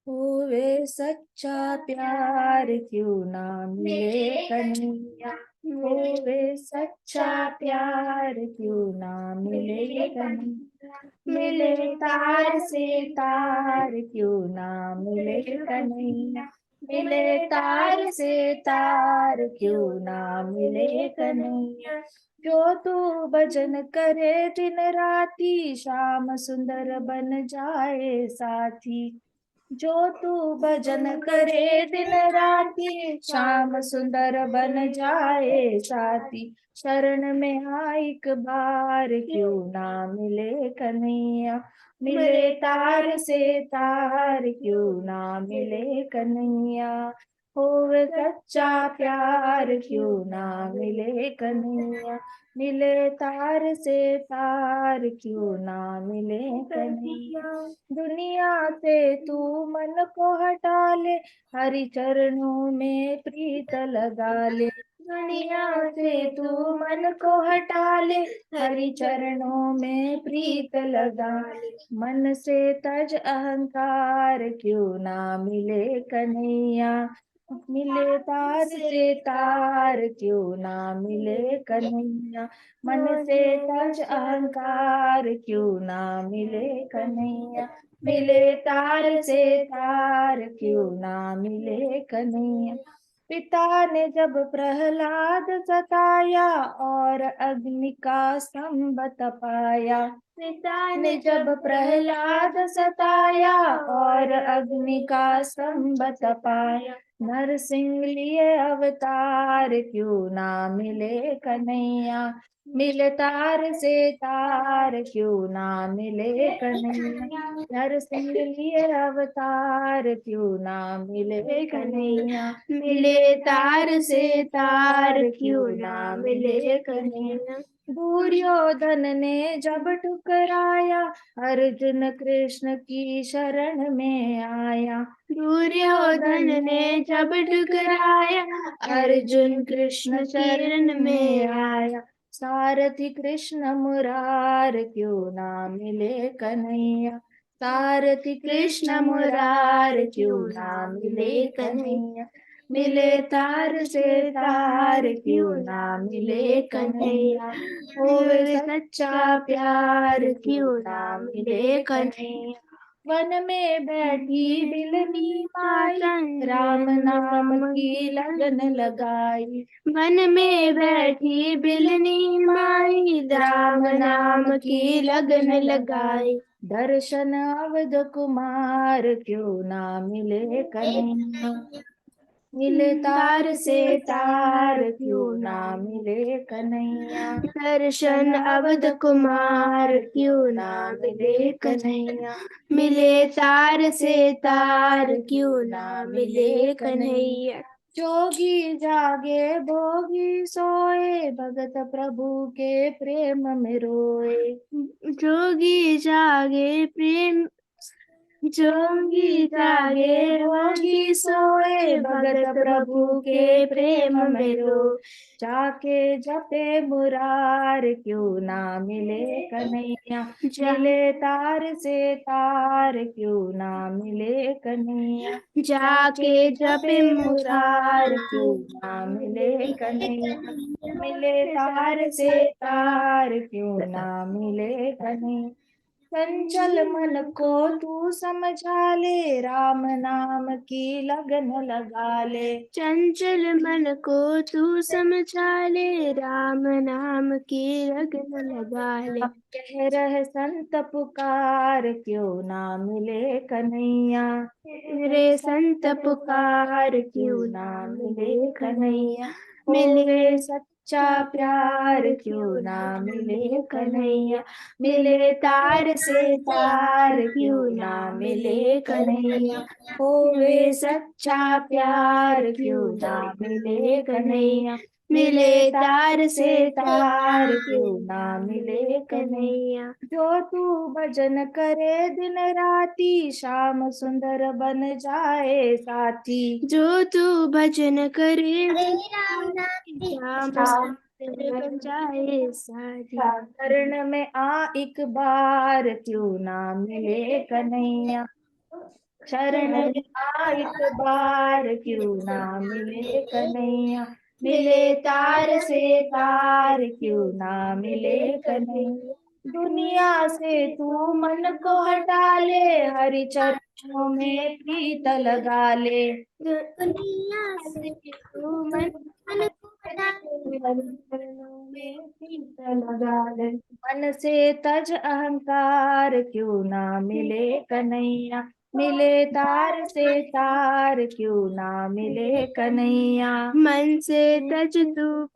होवे सच्चा प्यार क्यों ना मिले कन्हैया। होवे सच्चा प्यार क्यों ना मिले कन्हैया। मिले तार से तार क्यों ना मिले कन्हैया। मिले तार से तार क्यों ना मिले कन्हैया। जो तू भजन करे दिन राती श्याम सुंदर बन जाए साथी। जो तू भजन करे दिन राती श्याम सुंदर बन जाए साथी। शरण में आ एक बार क्यों ना मिले कन्हैया। मिले तार से तार क्यों ना मिले कन्हैया। होवे सच्चा प्यार क्यों ना मिले कन्हैया। मिले तार से तार क्यों ना मिले कन्हैया। दुनिया से तू मन को हटा ले हरि चरणों में प्रीत लगा ले। दुनिया से तू मन को हटा ले हरि चरणों में प्रीत लगा ले। मन से तज अहंकार क्यों ना मिले कन्हैया। मिले तार से तार क्यों ना मिले कन्हैया। मन से तज अहंकार क्यों ना मिले कन्हैया। मिले तार से तार क्यों ना मिले कन्हैया। पिता ने जब प्रहलाद सताया और अग्नि का स्तंभ तपाया। पिता ने जब प्रहलाद सताया और अग्नि का स्तंभ तपाया। नरसिंह लिए अवतार क्यों ना मिले कन्हैया। मिले तार से तार क्यों ना मिले कन्हैया। नरसिंह लिए अवतार क्यों ना मिले कन्हैया। मिले तार से तार क्यों ना मिले कन्हैया। दुर्योधन ने जब ठुकराया अर्जुन कृष्ण की शरण में आया। दुर्योधन ने जब ठुकराया अर्जुन कृष्ण शरण में आया। सारथी कृष्ण मुरार क्यों ना मिले कन्हैया। सारथी कृष्ण मुरार क्यों ना मिले कन्हैया। मिले तार से तार क्यों ना मिले कन्हैया। होवे सच्चा प्यार क्यों ना मिले कन्हैया। वन में बैठी बिलनी माई राम नाम की लगन लगाई। वन में बैठी बिलनी माई राम नाम की लगन लगाई। दर्शन अवध कुमार क्यों ना मिले कन्हैया। मिले तार से तार क्यों ना मिले कन्हैया। दर्शन अवध कुमार क्यों ना मिले कन्हैया। मिले तार से तार क्यों ना मिले कन्हैया। जोगी जागे भोगी सोए भगत प्रभु के प्रेम में रोए। जोगी जागे प्रेम जोगी जागे भोगी सोए भगत प्रभु के प्रेम में रो। जाके जपे मुरार क्यों ना मिले कन्हैया। मिले तार से तार क्यों ना मिले कन्हैया। जाके जपे मुरार क्यों ना मिले कन्हैया। मिले तार से तार क्यों ना मिले कन्हैया। चंचल मन को तू समझा ले राम नाम की लगन लगा ले। चंचल मन को तू समझा ले राम नाम की लगन लगा ले। कह रहे संत पुकार क्यों ना मिले कन्हैया। रे संत पुकार क्यों ना मिले कन्हैया। मिले सच्चा प्यार क्यों ना मिले कन्हैया। मिले तार से तार क्यों ना मिले कन्हैया। होवे सच्चा प्यार क्यों ना मिले कन्हैया। मिले तार से तार क्यों ना मिले कन्हैया। जो तू भजन करे दिन राती श्याम सुंदर बन जाए साथी। जो तू भजन करे श्याम सुंदर बन जाए साथी। शरण में आ एक बार क्यों ना मिले कन्हैया। शरण में आ एक बार क्यों ना मिले कन्हैया, मिले तार से तार क्यों ना मिले कन्हैया। दुनिया से तू मन को हटा ले, हरि चरणों में प्रीत लगा ले। दुनिया से तू मन मन को हटा चरणों में प्रीत लगा ले। मन से तज अहंकार क्यों ना मिले कन्हैया, मिले तार से तार क्यों ना मिले कन्हैया। मन से तज तू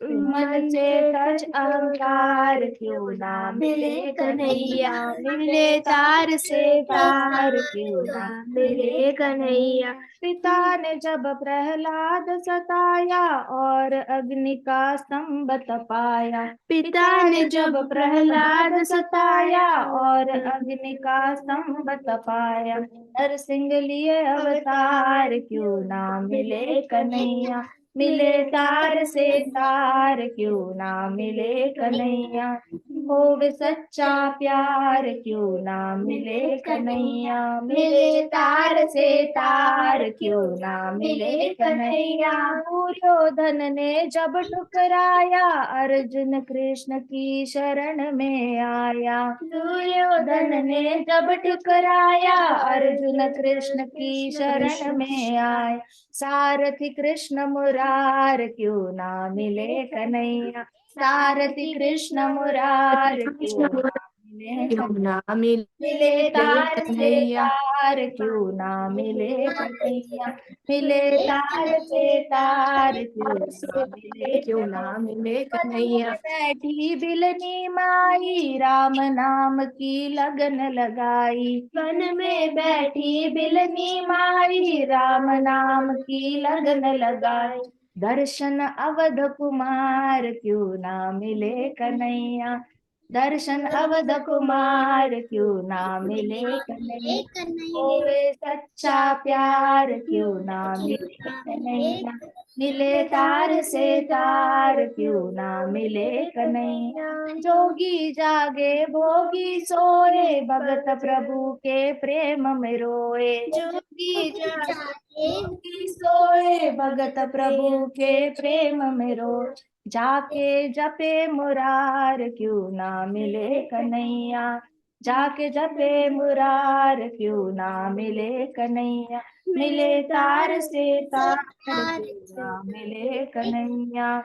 मन से तज अहंकार क्यों ना मिले कन्हैया, मिले तार से तार क्यों ना मिले कन्हैया। पिता ने जब प्रहलाद सताया और अग्नि का स्तंभ तपाया। पिता ने जब प्रहलाद सताया और अग्नि का स्तंभ तपाया। नरसिंह लिए अवतार क्यों ना मिले कन्हैया, मिले तार से तार क्यों ना मिले कन्हैया। होवे सच्चा प्यार क्यों ना मिले कन्हैया, मिले तार से तार क्यों ना मिले कन्हैया। दुर्योधन ने जब ठुकराया, अर्जुन कृष्ण की शरण में आया। दुर्योधन ने जब ठुकराया, अर्जुन कृष्ण की शरण में आया। सारथी कृष्ण मुरार क्यों ना मिले कन्हैया, सारथी कृष्ण मुरार क्यों ना मिले क्यों ना मिले मिले तार से कन्हैया। तार क्यों ना मिले कन्हैया, मिले तार से तार क्यों ना मिले। क्यों ना मिले वन में कन्हैया। बैठी बिलनी माई, राम नाम की लगन लगाई। वन में बैठी बिलनी माई, राम नाम की लगन लगाई। दर्शन अवध कुमार क्यों ना मिले कन्हैया, दर्शन अवध कुमार क्यों ना मिले कन्हैया। होवे सच्चा प्यार क्यों ना मिले कन्हैया, मिले तार से तार क्यों ना मिले कन्हैया। जोगी जागे भोगी सोए, भगत प्रभु के प्रेम में रोए। जोगी जोगी सोए, भगत प्रभु के प्रेम में रोए। जाके जपे मुरार क्यों ना मिले कन्हैया, जाके जपे मुरार क्यों ना मिले कन्हैया। मिले तार से तार क्यों ना मिले कन्हैया,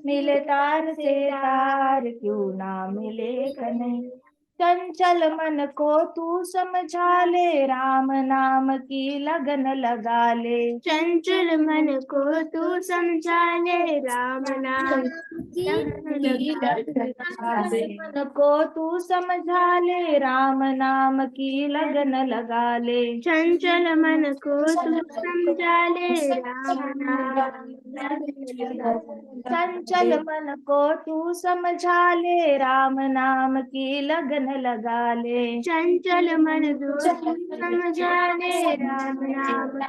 मिले तार से तार क्यों ना मिले कन्हैया। चंचल मन को तू समझा ले, राम नाम की लगन लगा ले। चंचल मन को तू समझा ले, राम नाम की मन को तू समझा ले, राम नाम की लगन लगा ले। चंचल मन को तू समझा ले, राम नाम चंचल मन को तू समझा ले, राम नाम की लगन लगा ले। चंचल मन को तू समझा ले, राम नाम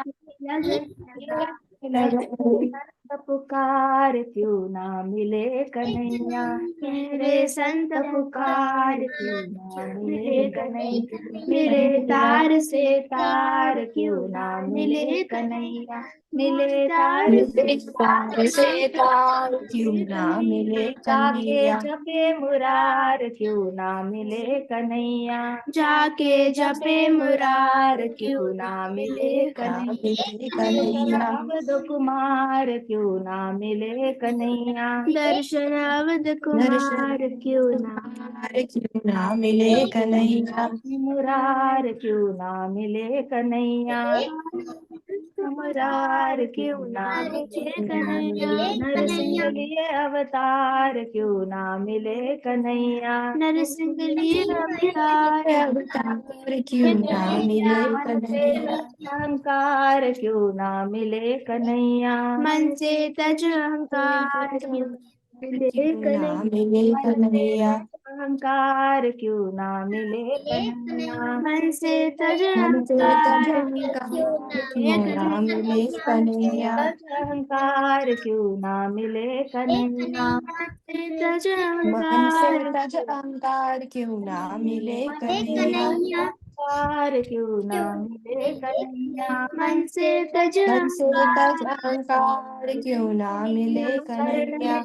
पुकार क्यों ना मिले कन्हैया, मेरे संत पुकार क्यों ना मिले कन्हैया। मिले तार से तार क्यों ना मिले कन्हैया, मिले तार से तार क्यों ना मिले जाके कन्हैया। जपे मुरार क्यों ना मिले कन्हैया, जाके जपे मुरार क्यों ना मिले कन्हैया। मिले कन्हैया। अवध कुमार क्यों ना मिले कन्हैया, दर्शन अवध कुमार क्यों ना क्यों ना मिले कन्हैया। मुरार क्यों ना मिले कन्हैया, मुरार क्यों ना मिले कन्हैया। नरसिंह लिए अवतार क्यों ना मिले कन्हैया, नरसिंह लिए अवतार क्यों ना मिले कन्हैया। अहंकार क्यों ना मिले कन्हैया, मन से तज अहंकार क्यों मिले ना मिले कन्हैया। अहंकार क्यों ना मिले कन्हैया, मन से तज मन से तज अहंकार अहंकार क्यों ना मिले कन्हैया। अहंकार क्यों ना मिले कन्हैया, तज मन से अहंकार तज अहंकार क्यों ना मिले कन्हैया। अहंकार क्यों ना मिले कन्हैया। मन से तज मन से तज अहंकार क्यों ना मिले शरण कन्हैया। में आ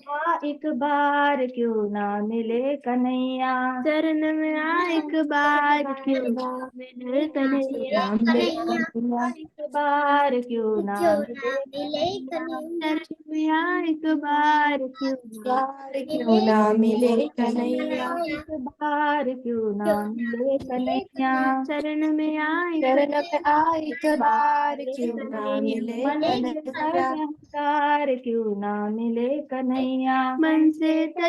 एक बार क्यों ना मिले कन्हैया। शरण में आ एक बार क्यों ना मिले कन्हैया। ना मिले कन्हैया। एक बार क्यों ना मिले कन्हैया। शरण में आ एक बार क्यों ना यार क्यों ना मिले कन्हैया। एक बार क्यों ना मिले कन्हैया। शरण में आ एक शरण में आ एक बार क्यों ना मिले मन से कन्हैया। तज अहंकार क्यों ना मिले कन्हैया। मन से तज मन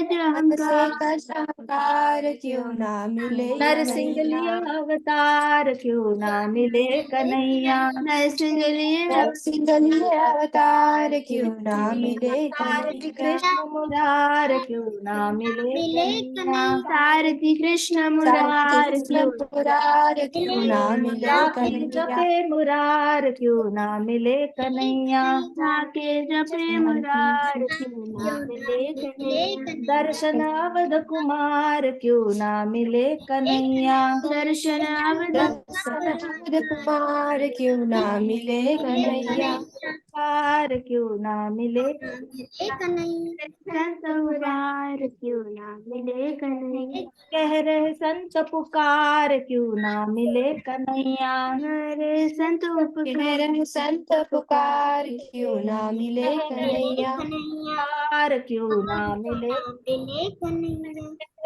से अहंकार तज अहंकार क्यों ना मिले नरसिंह कन्हैया। लिया अवतार क्यों ना मिले कन्हैया। नरसिंह लिए नरसिंह लिए अवतार क्यों ना मिले सारथी कन्हैया। कृष्ण मुरार क्यों ना मिले कन्हैया। सारथी कृष्ण सारथी मुरार कृष्ण क्यों मुरार क्यों ना मिले जाके कन्हैया। जपे मुरार क्यों ना मिले कन्हैया। जाके जपे मुरार क्यों ना मिले कन्हैया। दर्शन अवध कुमार क्यों ना मिले कन्हैया। दर्शन अवध दर्शन कुमार क्यों ना मिले कन्हैया। पार क्यों ना मिले। संत मुरार क्यों ना मिले कन्हैया। कह रहे संत पुकार क्यों ना मिले कन्हैया। हरे संत कह रहे संत पुकार क्यों ना मिले कन्हैया। पुकार क्यों ना मिले।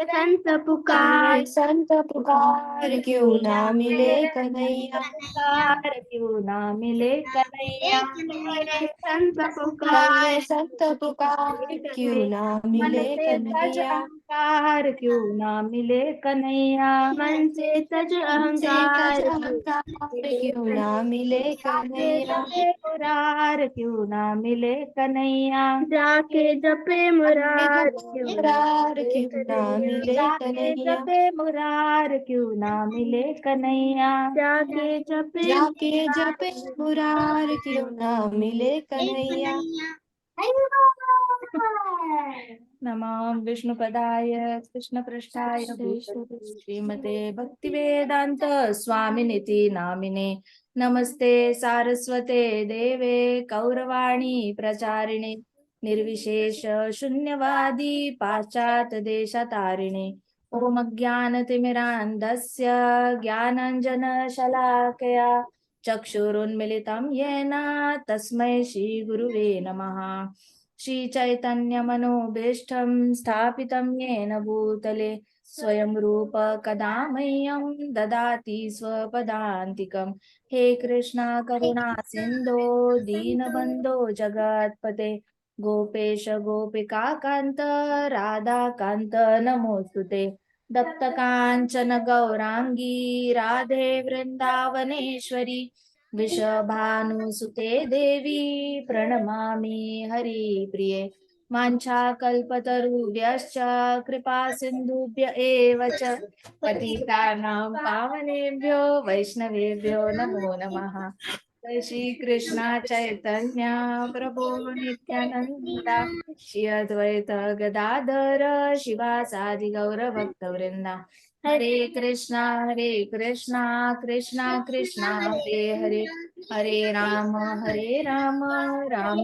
संत कह पुकार रहे संत पुकार क्यों ना मिले कन्हैया। पुकार क्यों ना मिले कन्हैया। संत कह पुकार रहे संत पुकार क्यों ना मन मिले से तज कन्हैया। अहंकार क्यों ना मिले कन्हैया। मन से तज से तज अहंकार अहंकार क्यों ना मिले जाके कन्हैया। जपे मुरार क्यों ना मिले कन्हैया। जाके जपे मुरार क्यों ना मुरार क्यों ना मिले जाके कन्हैया। जपे मुरार क्यों ना मिले कन्हैया। जाके जपे जाके जपे मुरार क्यों ना मिले कन्हैया। नमः विष्णुपदाय कृष्णपृष्ठाय भूतले श्रीमते भक्तिवेदांत स्वामिनिति नामिने। नमस्ते सारस्वते देवे गौरवाणी प्रचारिणे निर्विशेष शून्यवादी पाश्चात्य देशतारिणे। ओम ज्ञानतिमिरान्धस्य ज्ञानाञ्जनशलाकया चक्षुरुन्मिलितं येन तस्मै श्रीगुरुवे नमः। श्रीचैतन्यमनोभीष्टं स्थापितं येन भूतले स्वयं रूप कदा मह्यं ददाति स्वपदान्तिकं। हे कृष्णा करुणा सिन्धो दीनबन्धो जगत्पते गोपेश गोपिका कान्त राधाकान्त नमोऽस्तुते। दत्तकाञ्चन गौराङ्गी राधे वृन्दावनेश्वरी वृषभानुसुते देवी प्रणमामि हरिप्रिये। वाञ्छाकल्पतरुभ्यश्च कृपा सिन्धुभ्य एव च पतितानां पावनेभ्यो वैष्णवेभ्यो नमो नमः। जय श्री कृष्णा चैतन्य प्रभु नित्यानंदा श्री अद्वैत गदाधर शिवासादि गौर भक्तवृंदा। हरे कृष्णा कृष्णा कृष्णा हरे हरे हरे राम राम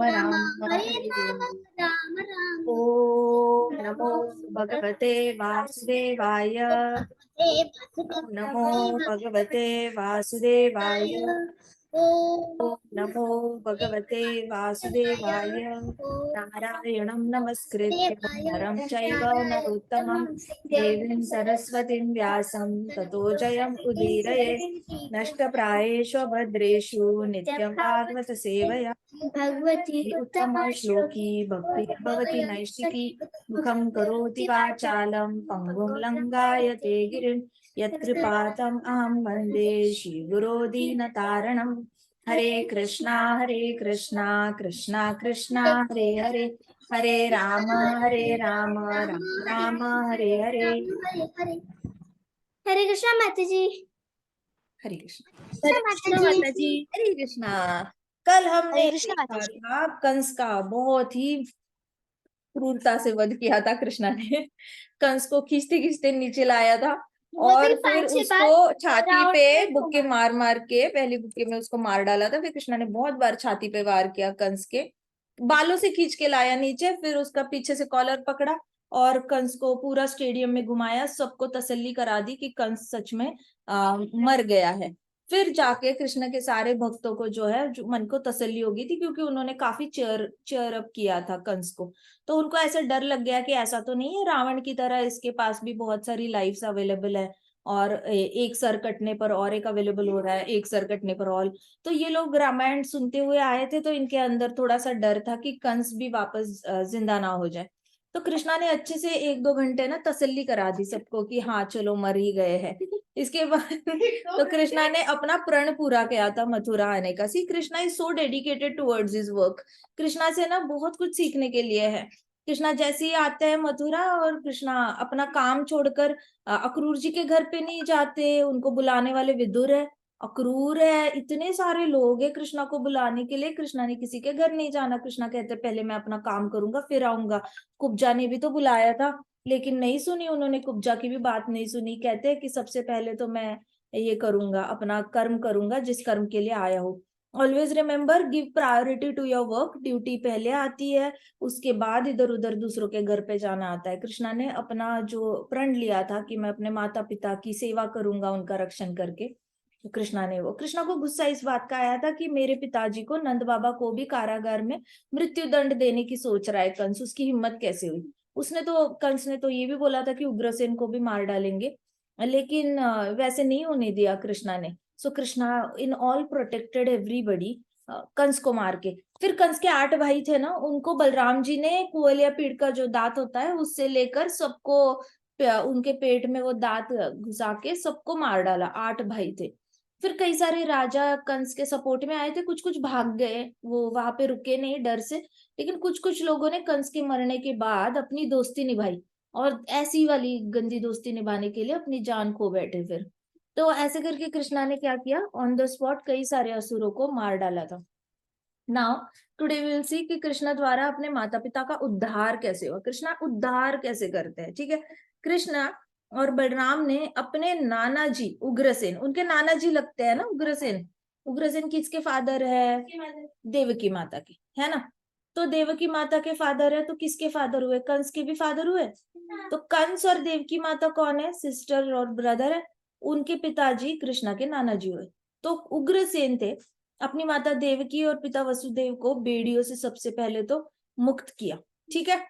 राम हरे हरे। ओम नमो भगवते वासुदेवाय। नमो भगवते वासुदेवाय। ओम नमो भगवते वासुदेवाय। नारायणं नमस्कृत्य नरं चैव नरोत्तमं देवीं सरस्वतीं व्यासं ततो जयम् उदीरये। नष्टप्रायेषु भद्रेषु नित्यं भागवत सेवया भगवती उत्तमा श्लोकी भक्ति भवति नैष्टिकी। मुखं करोति वाचालं पङ्गुं लङ्घायते गिरिं यत्कृपातम् अहं वन्दे श्रीगुरो दीनतारणम्। हरे कृष्णा कृष्णा कृष्णा हरे हरे हरे राम राम राम हरे हरे। हरे कृष्णा माता जी। हरे कृष्णा हरे कृष्णा माता जी। हरे कृष्णा। कल हमने हरे कृष्णा माता देखा जी। था कंस का बहुत ही क्रूरता से वध किया था कृष्णा ने। कंस को खींचते खींचते नीचे लाया था और फिर उसको छाती पे बुक्के मार मार के, पहली बुक्के में उसको मार डाला था। फिर कृष्णा ने बहुत बार छाती पे वार किया, कंस के बालों से खींच के लाया नीचे, फिर उसका पीछे से कॉलर पकड़ा और कंस को पूरा स्टेडियम में घुमाया, सबको तसल्ली करा दी कि कंस सच में मर गया है। फिर जाके कृष्ण के सारे भक्तों को जो है जो मन को तसल्ली हो गई थी, क्योंकि उन्होंने काफी चेयर अप किया था कंस को। तो उनको ऐसा डर लग गया कि ऐसा तो नहीं है रावण की तरह इसके पास भी बहुत सारी लाइफ्स अवेलेबल है, और एक सर कटने पर और एक अवेलेबल हो रहा है, एक सर कटने पर और। तो ये लोग रामायण सुनते हुए आए थे, तो इनके अंदर थोड़ा सा डर था कि कंस भी वापस जिंदा ना हो जाए। तो कृष्णा ने अच्छे से 1-2 घंटे ना तसल्ली करा दी सबको कि हाँ चलो मर ही गए हैं। इसके बाद तो कृष्णा ने अपना प्रण पूरा किया था मथुरा आने का। See Krishna is so dedicated towards his work. Krishna से ना बहुत कुछ सीखने के लिए है। कृष्णा जैसे ही आते हैं मथुरा, और कृष्णा अपना काम छोड़कर अक्रूर जी के घर पे नहीं जाते, उनको बुलाने वाले विदुर है, अक्रूर है, इतने सारे लोग हैं कृष्णा को बुलाने के लिए। कृष्णा ने किसी के घर नहीं जाना। कृष्णा कहते पहले मैं अपना काम करूंगा फिर आऊंगा। कुब्जा ने भी तो बुलाया था, लेकिन नहीं सुनी उन्होंने, कुब्जा की भी बात नहीं सुनी। कहते हैं कि सबसे पहले तो मैं ये करूंगा, अपना कर्म करूंगा जिस कर्म के लिए आया हूँ। Always remember, give priority to your work. Duty पहले आती है, उसके बाद इधर उधर दूसरों के घर पे जाना आता है। कृष्णा ने अपना जो प्रण लिया था कि मैं अपने माता पिता की सेवा करूंगा, उनका रक्षण करके, तो कृष्णा को गुस्सा इस बात का आया था कि मेरे पिताजी को, नंद बाबा को भी कारागार में मृत्यु दंड देने की सोच रहा है कंस, उसकी हिम्मत कैसे हुई। कंस ने तो ये भी बोला था कि उग्रसेन को भी मार डालेंगे, लेकिन वैसे नहीं होने दिया कृष्णा ने। So Krishna in all protected everybody, Kansa को मार के। फिर कंस के 8 भाई थे ना, उनको बलराम जी ने कुवलिया पीड़ का जो दांत होता है उससे लेकर सबको उनके पेट में वो दांत घुसा के सबको मार डाला। 8 भाई थे। फिर कई सारे राजा कंस के सपोर्ट में आए थे, कुछ कुछ भाग गए, वो वहां पे रुके नहीं डर से। लेकिन कुछ कुछ लोगों ने कंस के मरने के बाद अपनी दोस्ती निभाई, और ऐसी वाली गंदी दोस्ती निभाने के लिए अपनी जान खो बैठे फिर। तो ऐसे करके कृष्णा ने क्या किया, ऑन द स्पॉट कई सारे असुरों को मार डाला था। Now today we will see कि कृष्णा द्वारा अपने माता पिता का उद्धार कैसे हुआ, कृष्णा उद्धार कैसे करते हैं। ठीक है, कृष्णा और बलराम ने अपने नाना जी उग्रसेन, उनके नाना जी लगते हैं ना उग्रसेन। उग्रसेन किसके फादर है, देवकी माता के, है ना। तो देवकी माता के फादर है, तो किसके फादर हुए, कंस के भी फादर हुए। तो कंस और देवकी माता कौन है, सिस्टर और ब्रदर है। उनके पिताजी कृष्णा के नाना जी हुए। तो उग्रसेन थे, अपनी माता देवकी और पिता वसुदेव को बेड़ियों से सबसे पहले तो मुक्त किया। ठीक है,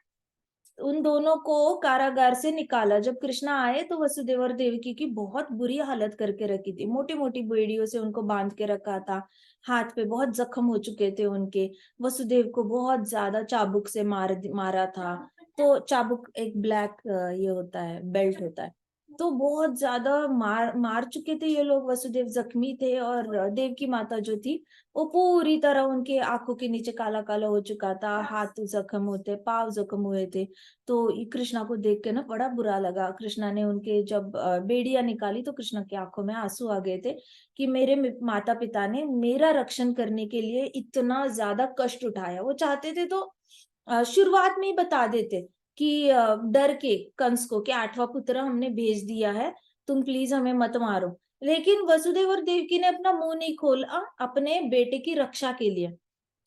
उन दोनों को कारागार से निकाला। जब कृष्णा आए तो वसुदेव और देवकी की बहुत बुरी हालत करके रखी थी, मोटी मोटी बेड़ियों से उनको बांध के रखा था, हाथ पे बहुत जख्म हो चुके थे उनके। वसुदेव को बहुत ज्यादा चाबुक से मारा था। तो चाबुक एक ब्लैक ये होता है, बेल्ट होता है। तो बहुत ज्यादा मार मार चुके थे ये लोग, वसुदेव जख्मी थे। और देवकी माता जो थी वो पूरी तरह, उनके आंखों के नीचे काला काला हो चुका था, हाथ जख्म होते, पाव जख्म हुए थे। तो कृष्णा को देख के ना बड़ा बुरा लगा। कृष्णा ने उनके जब बेड़ियां निकाली तो कृष्णा की आंखों में आंसू आ गए थे कि मेरे माता पिता ने मेरा रक्षण करने के लिए इतना ज्यादा कष्ट उठाया। वो चाहते थे तो शुरुआत में ही बता देते कि डर के कंस को कि 8वां पुत्र हमने भेज दिया है, तुम प्लीज हमें मत मारो। लेकिन वसुदेव और देवकी ने अपना मुंह नहीं खोला अपने बेटे की रक्षा के लिए।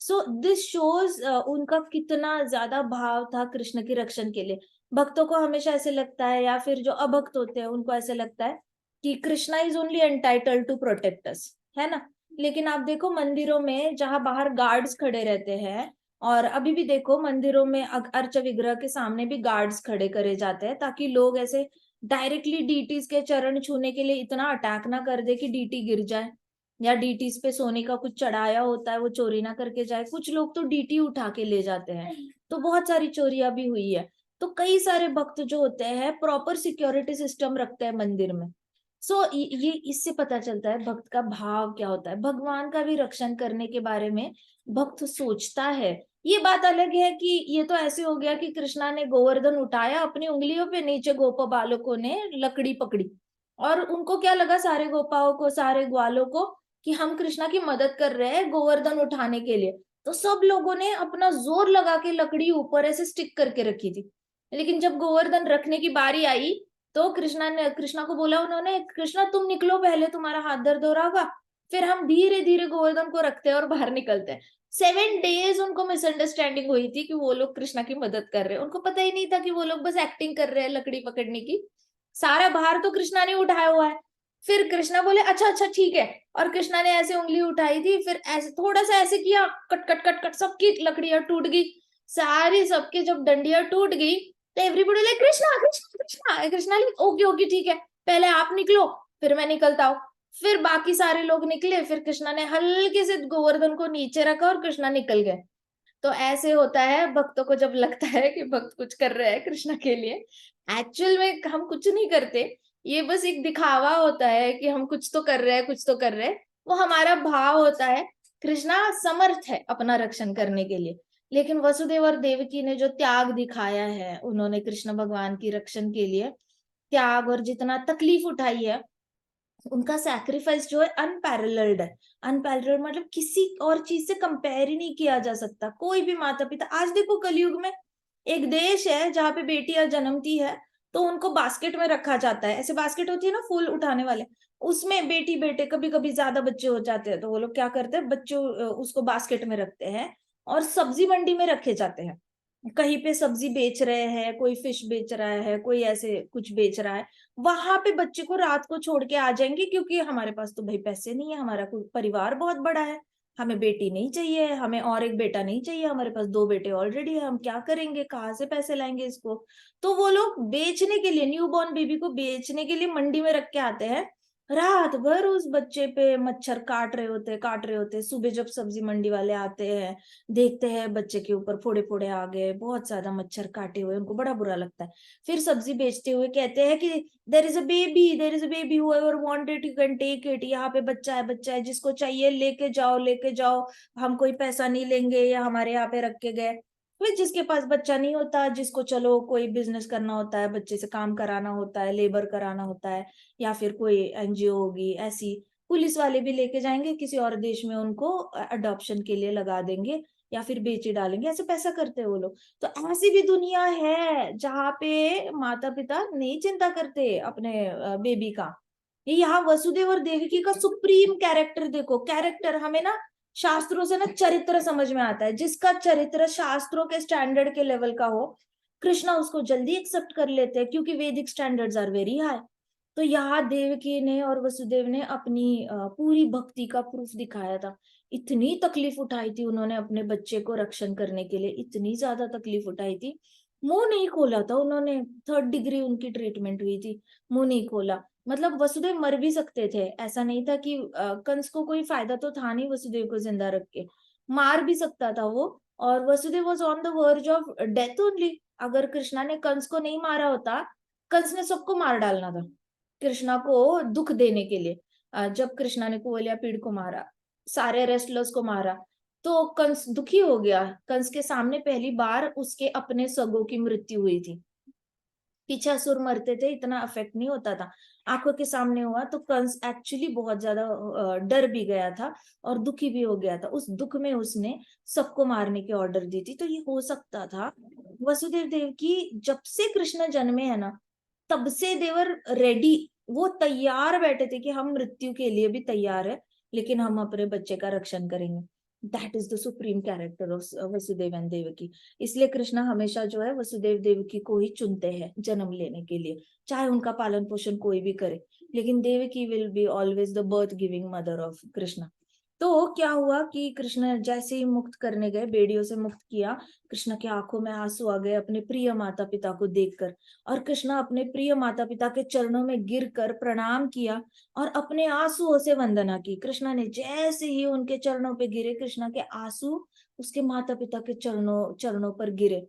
सो दिस शोज उनका कितना ज्यादा भाव था कृष्ण के रक्षण के लिए। भक्तों को हमेशा ऐसे लगता है, या फिर जो अभक्त होते हैं उनको ऐसे लगता है कि Krishna is only entitled to protect us, है ना। लेकिन आप देखो मंदिरों में जहां बाहर गार्ड्स खड़े रहते हैं, और अभी भी देखो मंदिरों में अर्च विग्रह के सामने भी गार्ड्स खड़े करे जाते हैं, ताकि लोग ऐसे डायरेक्टली डीटीज के चरण छूने के लिए इतना अटैक ना कर दे कि डीटी गिर जाए, या डीटीज पे सोने का कुछ चढ़ाया होता है वो चोरी ना करके जाए। कुछ लोग तो डीटी उठा के ले जाते हैं, तो बहुत सारी चोरियां भी हुई है। तो कई सारे भक्त जो होते हैं प्रॉपर सिक्योरिटी सिस्टम रखते हैं मंदिर में। सो ये इससे पता चलता है भक्त का भाव क्या होता है, भगवान का भी रक्षण करने के बारे में भक्त सोचता है। ये बात अलग है कि ये तो ऐसे हो गया कि कृष्णा ने गोवर्धन उठाया अपनी उंगलियों पे, नीचे गोप बालकों ने लकड़ी पकड़ी, और उनको क्या लगा, सारे गोपाओं को, सारे ग्वालों को, कि हम कृष्णा की मदद कर रहे हैं गोवर्धन उठाने के लिए। तो सब लोगों ने अपना जोर लगा के लकड़ी ऊपर ऐसे स्टिक करके रखी थी। लेकिन जब गोवर्धन रखने की बारी आई तो कृष्णा को बोला उन्होंने, कृष्णा तुम निकलो पहले, तुम्हारा हाथ दर्द हो रहा होगा, फिर हम धीरे धीरे गोवर्धन को रखते हैं और बाहर निकलते हैं। 7 days उनको मिसअंडरस्टैंडिंग हुई थी कि वो लोग कृष्णा की मदद कर रहे हैं, उनको पता ही नहीं था कि वो लोग बस एक्टिंग कर रहे हैं लकड़ी पकड़ने की। सारा भार तो कृष्णा ने उठाया हुआ है। फिर कृष्णा बोले अच्छा अच्छा ठीक है, और कृष्णा ने ऐसे उंगली उठाई थी, फिर ऐसे थोड़ा सा ऐसे किया, कट कट कट कट, सबकी लकड़ियां टूट गई, सारी सबकी जब डंडियां टूट गई, तो everybody like Krishna Krishna Krishna, Krishna like okay okay ठीक है, पहले आप निकलो फिर मैं निकलता हूँ। फिर बाकी सारे लोग निकले, फिर कृष्णा ने हल्के से गोवर्धन को नीचे रखा और कृष्णा निकल गए। तो ऐसे होता है भक्तों को, जब लगता है कि भक्त कुछ कर रहे हैं कृष्णा के लिए, एक्चुअल में हम कुछ नहीं करते, ये बस एक दिखावा होता है कि हम कुछ तो कर रहे हैं, कुछ तो कर रहे हैं, वो हमारा भाव होता है। कृष्णा समर्थ है अपना रक्षण करने के लिए, लेकिन वसुदेव और देवकी ने जो त्याग दिखाया है, उन्होंने कृष्ण भगवान की रक्षण के लिए त्याग और जितना तकलीफ उठाई है, उनका सैक्रिफाइस जो है अनपैरेलल्ड है। अनपैरेलल्ड मतलब किसी और चीज से कंपेयर ही नहीं किया जा सकता। कोई भी माता पिता, आज देखो कलयुग में एक देश है जहाँ पे बेटियां जन्मती है तो उनको बास्केट में रखा जाता है, ऐसे बास्केट होती है ना फूल उठाने वाले, उसमें बेटी बेटे, कभी कभी ज्यादा बच्चे हो जाते हैं तो वो लोग क्या करते हैं, बच्चों उसको बास्केट में रखते हैं और सब्जी मंडी में रखे जाते हैं। कहीं पे सब्जी बेच रहे हैं, कोई फिश बेच रहा है, कोई ऐसे कुछ बेच रहा है, वहां पे बच्चे को रात को छोड़ के आ जाएंगे, क्योंकि हमारे पास तो भाई पैसे नहीं है, हमारा परिवार बहुत बड़ा है, हमें बेटी नहीं चाहिए, हमें और एक बेटा नहीं चाहिए, हमारे पास 2 बेटे ऑलरेडी है, हम क्या करेंगे, कहाँ से पैसे लाएंगे इसको। तो वो लोग बेचने के लिए, न्यू बॉर्न बेबी को बेचने के लिए मंडी में रख के आते हैं। रात भर उस बच्चे पे मच्छर काट रहे होते। सुबह जब सब्जी मंडी वाले आते हैं, देखते हैं बच्चे के ऊपर फोड़े फोड़े आ गए, बहुत ज्यादा मच्छर काटे हुए, उनको बड़ा बुरा लगता है। फिर सब्जी बेचते हुए कहते हैं कि there is a baby, whoever wanted you can take it, यहाँ पे बच्चा है, जिसको चाहिए लेके जाओ, हम कोई पैसा नहीं लेंगे, या हमारे यहाँ पे रख के गए। फिर जिसके पास बच्चा नहीं होता, जिसको चलो कोई बिजनेस करना होता है, बच्चे से काम कराना होता है, लेबर कराना होता है, या फिर कोई एनजीओ होगी ऐसी, पुलिस वाले भी लेके जाएंगे किसी और देश में, उनको अडॉप्शन के लिए लगा देंगे या फिर बेच ही डालेंगे, ऐसे पैसा करते हैं वो लोग। तो ऐसी भी दुनिया है जहाँ पे माता पिता नहीं चिंता करते अपने बेबी का। ये यहाँ वसुदेव और देवकी का सुप्रीम कैरेक्टर देखो, कैरेक्टर हमें ना शास्त्रों से ना चरित्र समझ में आता है, जिसका चरित्र शास्त्रों के स्टैंडर्ड के लेवल का हो, कृष्णा उसको जल्दी एक्सेप्ट कर लेते हैं, क्योंकि वैदिक स्टैंडर्ड्स आर वेरी हाई। तो यहाँ देवकी ने और वसुदेव ने अपनी पूरी भक्ति का प्रूफ दिखाया था। इतनी तकलीफ उठाई थी उन्होंने अपने बच्चे को रक्षण करने के लिए, इतनी ज्यादा तकलीफ उठाई थी, मुंह नहीं खोला था उन्होंने, 3rd डिग्री उनकी ट्रीटमेंट हुई थी, मुंह नहीं खोला। मतलब वसुदेव मर भी सकते थे, ऐसा नहीं था कि कंस को कोई फायदा तो था नहीं वसुदेव को जिंदा रख के, मार भी सकता था वो। और Vasudev was on the verge of death only. अगर कृष्णा ने कंस को नहीं मारा होता, कंस ने सबको मार डालना था कृष्णा को दुख देने के लिए। जब कृष्णा ने कुवलिया पीड़ को मारा, सारे रेस्टलर्स को मारा, तो कंस दुखी हो गया। कंस के सामने पहली बार उसके अपने सगों की मृत्यु हुई थी। पीछे असुर मरते थे, इतना अफेक्ट नहीं होता था, आंखों के सामने हुआ तो कंस एक्चुअली बहुत ज्यादा डर भी गया था और दुखी भी हो गया था। उस दुख में उसने सबको मारने की ऑर्डर दी थी। तो ये हो सकता था वसुदेव देव की, जब से कृष्ण जन्मे है ना, तब से देवर रेडी, वो तैयार बैठे थे कि हम मृत्यु के लिए भी तैयार है, लेकिन हम अपने बच्चे का रक्षण करेंगे। That is the supreme character of Vasudev and Devaki. इसलिए कृष्णा हमेशा जो है वसुदेव देवकी को ही चुनते हैं जन्म लेने के लिए, चाहे उनका पालन पोषण कोई भी करे, लेकिन Devaki will be always the birth giving mother of Krishna. तो क्या हुआ कि कृष्ण जैसे ही मुक्त करने गए, बेड़ियों से मुक्त किया, कृष्ण की आंखों में आंसू आ गए अपने प्रिय माता पिता को देखकर, और कृष्ण अपने प्रिय माता पिता के चरणों में गिरकर प्रणाम किया और अपने आंसुओं से वंदना की। कृष्ण ने जैसे ही उनके चरणों पे गिरे, कृष्ण के आंसू उसके माता पिता के चरणों चरणों पर गिरे,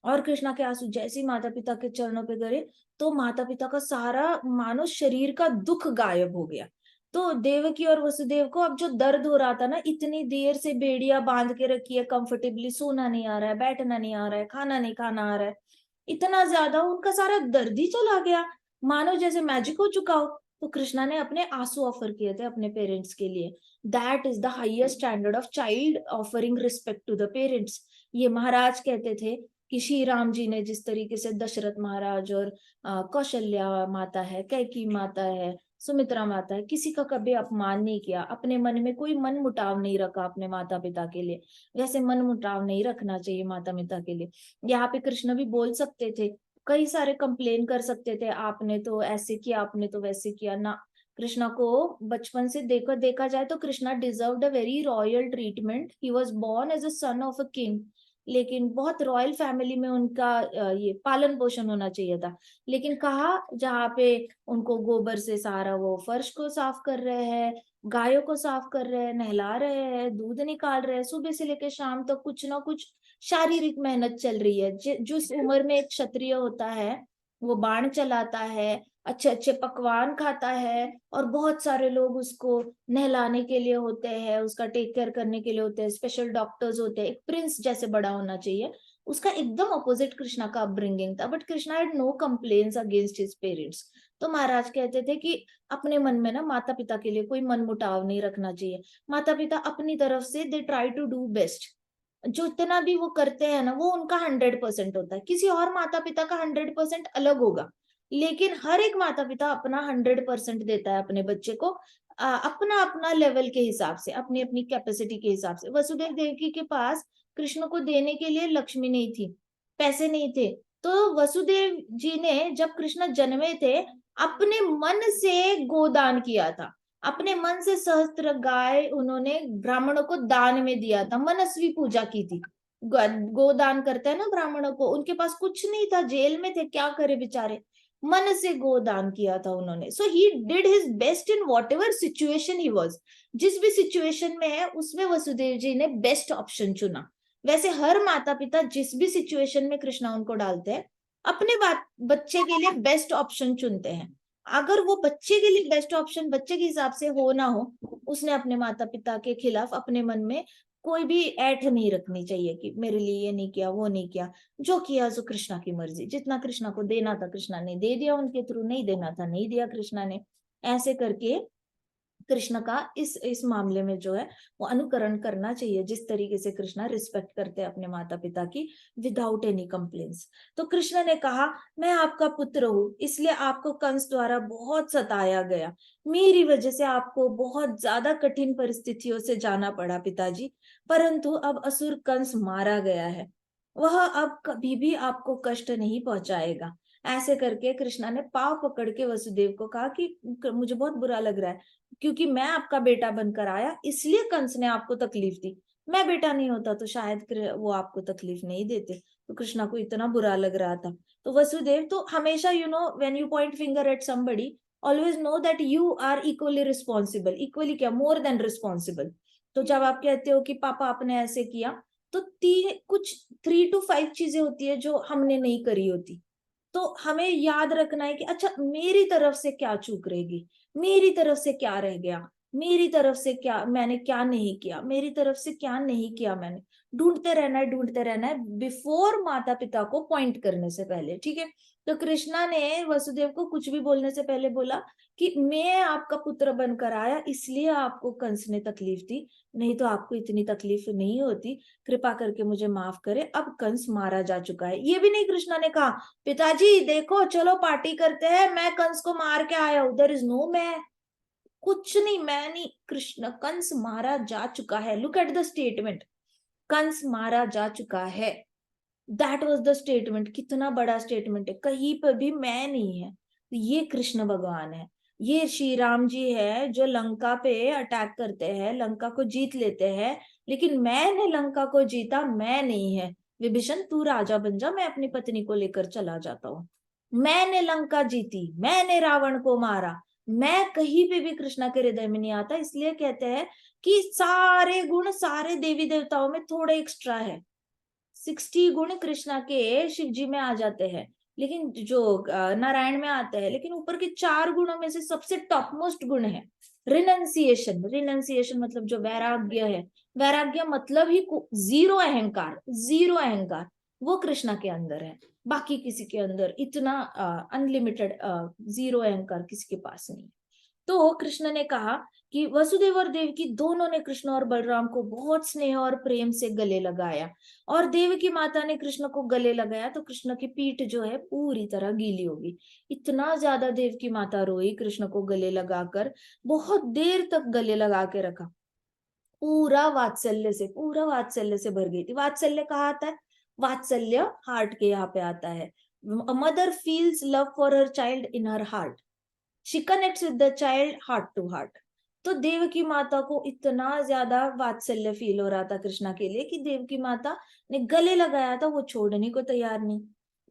और कृष्णा के आंसू जैसे ही माता पिता के चरणों पे गिरे, तो माता पिता का सारा मानो शरीर का दुख गायब हो गया। तो देवकी और वसुदेव को अब जो दर्द हो रहा था ना, इतनी देर से बेड़िया बांध के रखी है, कंफर्टेबली सोना नहीं आ रहा है, बैठना नहीं आ रहा है, खाना नहीं खाना आ रहा है, इतना ज्यादा उनका सारा दर्द ही चला गया, मानो जैसे मैजिक हो चुका हो। तो कृष्णा ने अपने आंसू ऑफर किए थे अपने पेरेंट्स के लिए। That is the highest standard of child offering respect to the parents. ये महाराज कहते थे कि श्री राम जी ने जिस तरीके से दशरथ महाराज और कौशल्या माता है, कैकेयी माता है, सुमित्रा माता है, किसी का कभी अपमान नहीं किया, अपने मन में कोई मन मुटाव नहीं रखा अपने माता पिता के लिए। वैसे मन मुटाव नहीं रखना चाहिए माता पिता के लिए। यहाँ पे कृष्ण भी बोल सकते थे, कई सारे कंप्लेन कर सकते थे, आपने तो ऐसे किया, आपने तो वैसे किया ना। कृष्णा को बचपन से देखा जाए तो Krishna deserved a very royal treatment. He was born as a son of a king, लेकिन बहुत रॉयल फैमिली में उनका ये पालन पोषण होना चाहिए था। लेकिन कहा जहाँ पे उनको गोबर से सारा वो फर्श को साफ कर रहे हैं, गायों को साफ कर रहे हैं, नहला रहे हैं, दूध निकाल रहे हैं, सुबह से लेकर शाम तक कुछ ना कुछ शारीरिक मेहनत चल रही है। जिस उम्र में एक क्षत्रिय होता है, वो बाण चलाता है, अच्छे अच्छे पकवान खाता है, और बहुत सारे लोग उसको नहलाने के लिए होते हैं, उसका टेक केयर करने के लिए होते हैं, स्पेशल डॉक्टर्स होते हैं, एक प्रिंस जैसे बड़ा होना चाहिए। उसका एकदम अपोजिट कृष्णा का अपब्रिंगिंग था, but Krishna had no complaints against his parents. तो महाराज कहते थे कि अपने मन में ना माता पिता के लिए कोई मन मुटाव नहीं रखना चाहिए। माता पिता अपनी तरफ से they try to do best, जो इतना भी वो करते हैं ना वो उनका 100% होता है। किसी और माता पिता का 100% अलग होगा, लेकिन हर एक माता पिता अपना 100% देता है अपने बच्चे को, अपना अपना लेवल के हिसाब से, अपनी अपनी कैपेसिटी के हिसाब से। वसुदेव देवकी के पास कृष्ण को देने के लिए लक्ष्मी नहीं थी, पैसे नहीं थे, तो वसुदेव जी ने जब कृष्ण जन्मे थे अपने मन से गोदान किया था, अपने मन से सहस्त्र गाय उन्होंने ब्राह्मणों को दान में दिया था, मनस्वी पूजा की थी। गोदान करते हैं ना ब्राह्मणों को, उनके पास कुछ नहीं था, जेल में थे, क्या करे बेचारे, मन से गोदान किया था उन्होंने। So he did his best in whatever situation he was. जिस भी सिचुएशन में है उसमें वसुदेव जी ने बेस्ट ऑप्शन चुना। वैसे हर माता पिता जिस भी सिचुएशन में कृष्णा उनको डालते हैं, अपने बच्चे के लिए बेस्ट ऑप्शन चुनते हैं। अगर वो बच्चे के लिए बेस्ट ऑप्शन बच्चे के हिसाब से हो ना हो, उसने अपने माता पिता के खिलाफ अपने मन में कोई भी ऐठ नहीं रखनी चाहिए कि मेरे लिए ये नहीं किया, वो नहीं किया। जो किया सो कृष्णा की मर्जी, जितना कृष्णा को देना था कृष्णा ने दे दिया, उनके थ्रू नहीं देना था नहीं दिया कृष्णा ने। ऐसे करके कृष्ण का इस मामले में जो है वो अनुकरण करना चाहिए, जिस तरीके से कृष्णा रिस्पेक्ट करते हैं अपने माता पिता की विदाउट एनी कंप्लेन्स। तो कृष्ण ने कहा, मैं आपका पुत्र हूँ, इसलिए आपको कंस द्वारा बहुत सताया गया, मेरी वजह से आपको बहुत ज्यादा कठिन परिस्थितियों से जाना पड़ा पिताजी, परंतु अब असुर कंस मारा गया है, वह अब कभी भी आपको कष्ट नहीं पहुंचाएगा। ऐसे करके कृष्णा ने पाव पकड़ के वसुदेव को कहा कि मुझे बहुत बुरा लग रहा है, क्योंकि मैं आपका बेटा बनकर आया इसलिए कंस ने आपको तकलीफ दी, मैं बेटा नहीं होता तो शायद वो आपको तकलीफ नहीं देते। तो कृष्णा को इतना बुरा लग रहा था। तो वसुदेव तो हमेशा when you point finger at somebody, always know that you are equally responsible, equally क्या, मोर देन रिस्पॉन्सिबल। तो जब आप कहते हो कि पापा आपने ऐसे किया, तो कुछ 3 to 5 चीजें होती है जो हमने नहीं करी होती, तो हमें याद रखना है कि अच्छा मेरी तरफ से क्या चूक रहेगी, मेरी तरफ से क्या रह गया, मेरी तरफ से क्या मैंने क्या नहीं किया, मेरी तरफ से क्या नहीं किया मैंने। ढूंढते रहना है बिफोर माता पिता को पॉइंट करने से पहले, ठीक है। तो कृष्णा ने वसुदेव को कुछ भी बोलने से पहले बोला कि मैं आपका पुत्र बनकर आया इसलिए आपको कंस ने तकलीफ दी, नहीं तो आपको इतनी तकलीफ नहीं होती, कृपा करके मुझे माफ करे, अब कंस मारा जा चुका है। ये भी नहीं कृष्णा ने कहा पिताजी देखो चलो पार्टी करते हैं, मैं कंस को मार के आया हूं, देयर इज नो मैं, कुछ नहीं, मैं नहीं, कृष्ण कंस मारा जा चुका है। Look at the statement, Kansa मारा जा चुका है, दैट वाज द स्टेटमेंट। कितना बड़ा स्टेटमेंट है, कहीं पर भी मैं नहीं है। तो ये कृष्ण भगवान है, ये श्री राम जी है जो लंका पे अटैक करते हैं, लंका को जीत लेते हैं, लेकिन मैंने लंका को जीता, मैं नहीं है। विभीषण तू राजा बन जा, मैं अपनी पत्नी को लेकर चला जाता हूँ, मैंने लंका जीती, मैंने रावण को मारा, मैं कहीं पे भी कृष्णा के हृदय में नहीं आता। इसलिए कहते हैं कि सारे गुण सारे देवी देवताओं में थोड़े एक्स्ट्रा है, 60 गुण कृष्णा के शिव जी में आ जाते हैं, लेकिन जो नारायण में आते हैं, लेकिन ऊपर के 4 गुणों में से सबसे टॉप मोस्ट गुण है रिनंसिएशन। रिनंसिएशन मतलब जो वैराग्य है, वैराग्य मतलब ही जीरो अहंकार, जीरो अहंकार, वो कृष्णा के अंदर है, बाकी किसी के अंदर इतना अनलिमिटेड जीरो अहंकार किसी के पास नहीं है। तो कृष्ण ने कहा कि वसुदेव और देवकी दोनों ने कृष्ण और बलराम को बहुत स्नेह और प्रेम से गले लगाया, और देवकी माता ने कृष्ण को गले लगाया तो कृष्ण की पीठ जो है पूरी तरह गीली होगी। इतना ज्यादा देवकी माता रोई, कृष्ण को गले लगाकर बहुत देर तक गले लगा के रखा। पूरा वात्सल्य से भर गई थी। वात्सल्य कहाँ आता है? वात्सल्य हार्ट के यहाँ पे आता है। Mother feels love for her child in her heart, she connects with the child heart to heart. तो देवकी माता को इतना ज्यादा वात्सल्य फील हो रहा था कृष्णा के लिए कि देवकी माता ने गले लगाया था, वो छोड़ने को तैयार नहीं।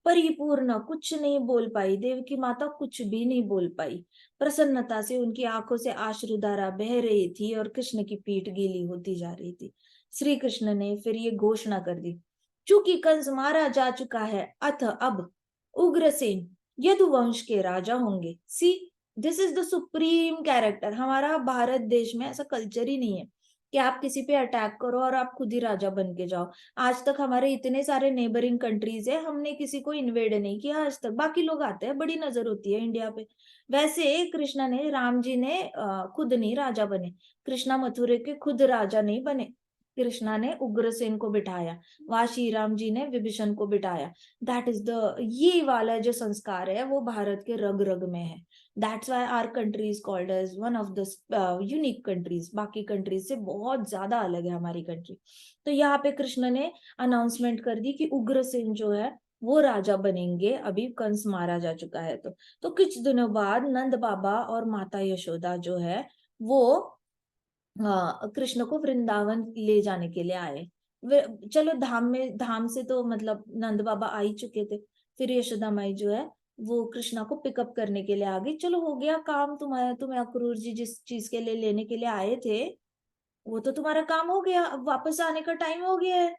परिपूर्ण कुछ नहीं बोल पाई, देवकी माता कुछ भी नहीं बोल पाई। प्रसन्नता से उनकी आंखों से अश्रुधारा बह रही थी और कृष्ण की पीठ गीली होती जा रही थी। श्री कृष्ण ने फिर ये घोषणा कर दी, चूंकि कंस मारा जा चुका है, अतः अब उग्रसेन यदुवंश के राजा होंगे। See, this is the supreme character. हमारा भारत देश में ऐसा कल्चर ही नहीं है कि आप किसी पे अटैक करो और आप खुद ही राजा बन के जाओ। आज तक हमारे इतने सारे नेबरिंग कंट्रीज है, हमने किसी को इन्वेड नहीं किया आज तक। बाकी लोग आते हैं, बड़ी नजर होती है इंडिया पे। वैसे कृष्णा ने, राम जी ने खुद नहीं राजा बने, कृष्णा मथुरे के खुद राजा नहीं बने। कृष्णा ने उग्रसेन को बिठाया, वहां श्री राम जी ने विभीषण को बिठाया। दैट इज द, ये वाला जो संस्कार है वो भारत के रग रग में है। That's why our country is called as one of the unique countries. बाकी कंट्रीज से बहुत ज्यादा अलग है हमारी कंट्री। तो यहाँ पे कृष्ण ने अनाउंसमेंट कर दी कि उग्रसेन जो है वो राजा बनेंगे, अभी कंस मारा जा चुका है। तो कुछ दिनों बाद नंद बाबा और माता यशोदा जो है वो कृष्ण को वृंदावन ले जाने के लिए आए। चलो धाम से तो मतलब नंद बाबा आ ही चुके थे। फिर यशोदा माई जो है वो कृष्णा को पिकअप करने के लिए आ गई। चलो हो गया काम तुम्हारा, तुम्हें अक्रूर जी जिस चीज के लिए लेने के लिए आए थे वो तो तुम्हारा काम हो गया, अब वापस आने का टाइम हो गया है।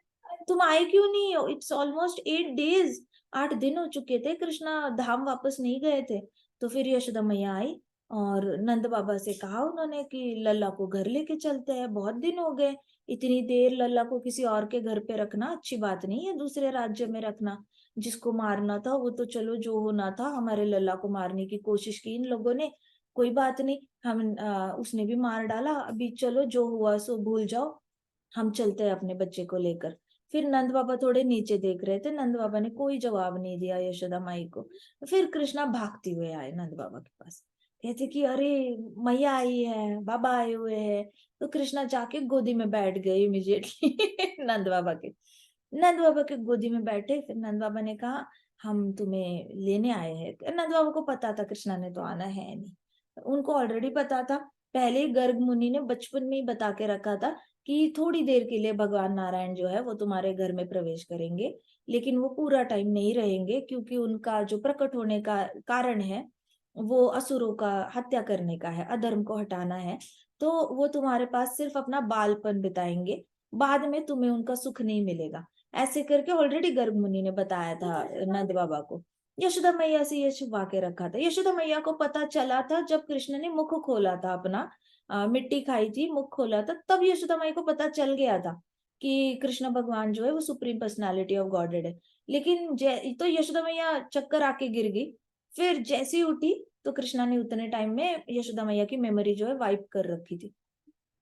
तुम आए क्यों नहीं हो? इट्स ऑलमोस्ट 8 डेज, 8 दिन हो चुके थे, कृष्णा धाम वापस नहीं गए थे। तो फिर यशोदा मैया आई और नंद बाबा से कहा उन्होंने कि लल्ला को घर लेके चलते हैं, बहुत दिन हो गए। इतनी देर लल्ला को किसी और के घर पे रखना अच्छी बात नहीं है, दूसरे राज्य में रखना। जिसको मारना था वो तो चलो जो होना था, हमारे लल्ला को मारने की कोशिश की इन लोगों ने, कोई बात नहीं, हम उसने भी मार डाला, अभी चलो जो हुआ सो भूल जाओ, हम चलते हैं अपने बच्चे को लेकर। फिर नंद बाबा थोड़े नीचे देख रहे थे, नंद बाबा ने कोई जवाब नहीं दिया यशोदा माई को। फिर कृष्णा भागते हुए आए नंद बाबा के पास, कहते कि अरे मैया आई है, बाबा आए हुए हैं। तो कृष्णा जाके गोदी में बैठ गए इमीडिएटली नंद बाबा के गोदी में बैठे। फिर नंद बाबा ने कहा हम तुम्हें लेने आए हैं। नंद बाबा को पता था कृष्णा ने तो आना है नहीं, उनको ऑलरेडी पता था, पहले ही गर्ग मुनि ने बचपन में ही बता के रखा था कि थोड़ी देर के लिए भगवान नारायण जो है वो तुम्हारे घर में प्रवेश करेंगे, लेकिन वो पूरा टाइम नहीं रहेंगे, क्योंकि उनका जो प्रकट होने का कारण है वो असुरों का हत्या करने का है, अधर्म को हटाना है। तो वो तुम्हारे पास सिर्फ अपना बालपन बिताएंगे, बाद में तुम्हें उनका सुख नहीं मिलेगा। ऐसे करके ऑलरेडी गर्ग मुनि ने बताया था नंद बाबा को। यशोदा मैया से ये छुपा के रखा था। यशोदा मैया को पता चला था जब कृष्ण ने मुख खोला था अपना, मिट्टी खाई थी, मुख खोला था, तब यशोदा मैया को पता चल गया था कि कृष्ण भगवान जो है वो सुप्रीम पर्सनालिटी ऑफ गॉडेड है। लेकिन तो यशोदा मैया चक्कर आके गिर गई। फिर जैसी उठी तो कृष्णा ने उतने टाइम में यशोदा मैया की मेमोरी जो है वाइप कर रखी थी,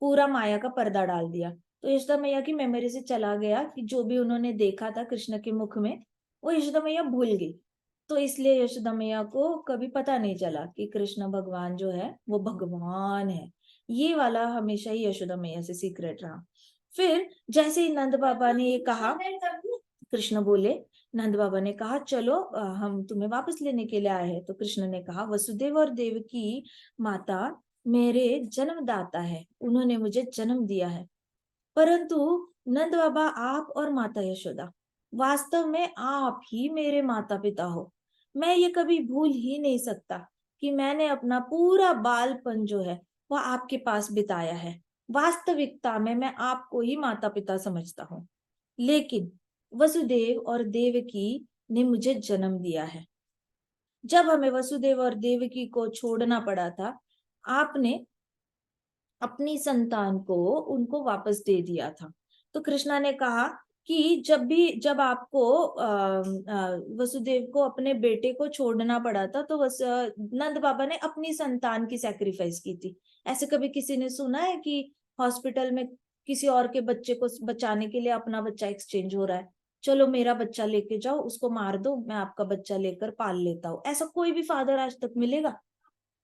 पूरा माया का पर्दा डाल दिया। तो यशोदा मैया की मेमोरी से चला गया कि जो भी उन्होंने देखा था कृष्ण के मुख में वो यशोदा मैया भूल गई। तो इसलिए यशोदा मैया को कभी पता नहीं चला कि कृष्ण भगवान जो है वो भगवान है। ये वाला हमेशा ही यशोदा मैया से सीक्रेट रहा। फिर जैसे ही नंद बाबा ने ये कहा, कृष्ण बोले, नंद बाबा ने कहा चलो हम तुम्हें वापस लेने के लिए आए हैं। तो कृष्ण ने कहा वसुदेव और देवकी माता मेरे जन्मदाता है, उन्होंने मुझे जन्म दिया है। परंतु नंद बाबा आप और माता यशोदा, वास्तव में आप ही मेरे माता पिता हो। मैं ये कभी भूल ही नहीं सकता कि मैंने अपना पूरा बालपन जो है वह आपके पास बिताया है। वास्तविकता में मैं आपको ही माता पिता समझता हूँ, लेकिन वसुदेव और देवकी ने मुझे जन्म दिया है। जब हमें वसुदेव और देवकी को छोड़ना पड़ा था, आपने अपनी संतान को उनको वापस दे दिया था। तो कृष्णा ने कहा कि जब आपको वसुदेव को अपने बेटे को छोड़ना पड़ा था, तो नंद बाबा ने अपनी संतान की सैक्रिफाइस की थी। ऐसे कभी किसी ने सुना है कि हॉस्पिटल में किसी और के बच्चे को बचाने के लिए अपना बच्चा एक्सचेंज हो रहा है? चलो मेरा बच्चा लेके जाओ, उसको मार दो, मैं आपका बच्चा लेकर पाल लेता हूँ। ऐसा कोई भी फादर आज तक मिलेगा?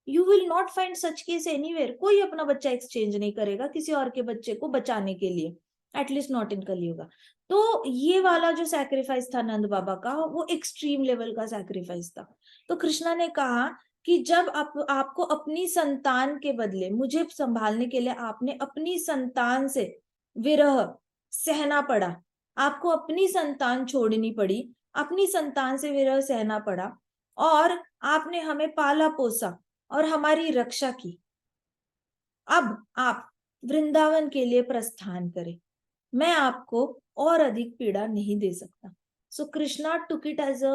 You will not find such case anywhere. कोई अपना बच्चा एक्सचेंज नहीं करेगा किसी और के बच्चे को बचाने के लिए, एटलीस्ट नॉट इन कलयुगा। तो ये वाला जो सैक्रिफाइस था नंद बाबा का, वो एक्सट्रीम लेवल का सैक्रिफाइस था। तो कृष्णा ने कहा कि जब आपको अपनी संतान के बदले मुझे संभालने के लिए आपने अपनी संतान से विरह सहना पड़ा, आपको अपनी संतान छोड़नी पड़ी, अपनी संतान से विरह सहना पड़ा, और आपने हमें पाला पोसा और हमारी रक्षा की। अब आप वृंदावन के लिए प्रस्थान करें, मैं आपको और अधिक पीड़ा नहीं दे सकता। So Krishna took it as a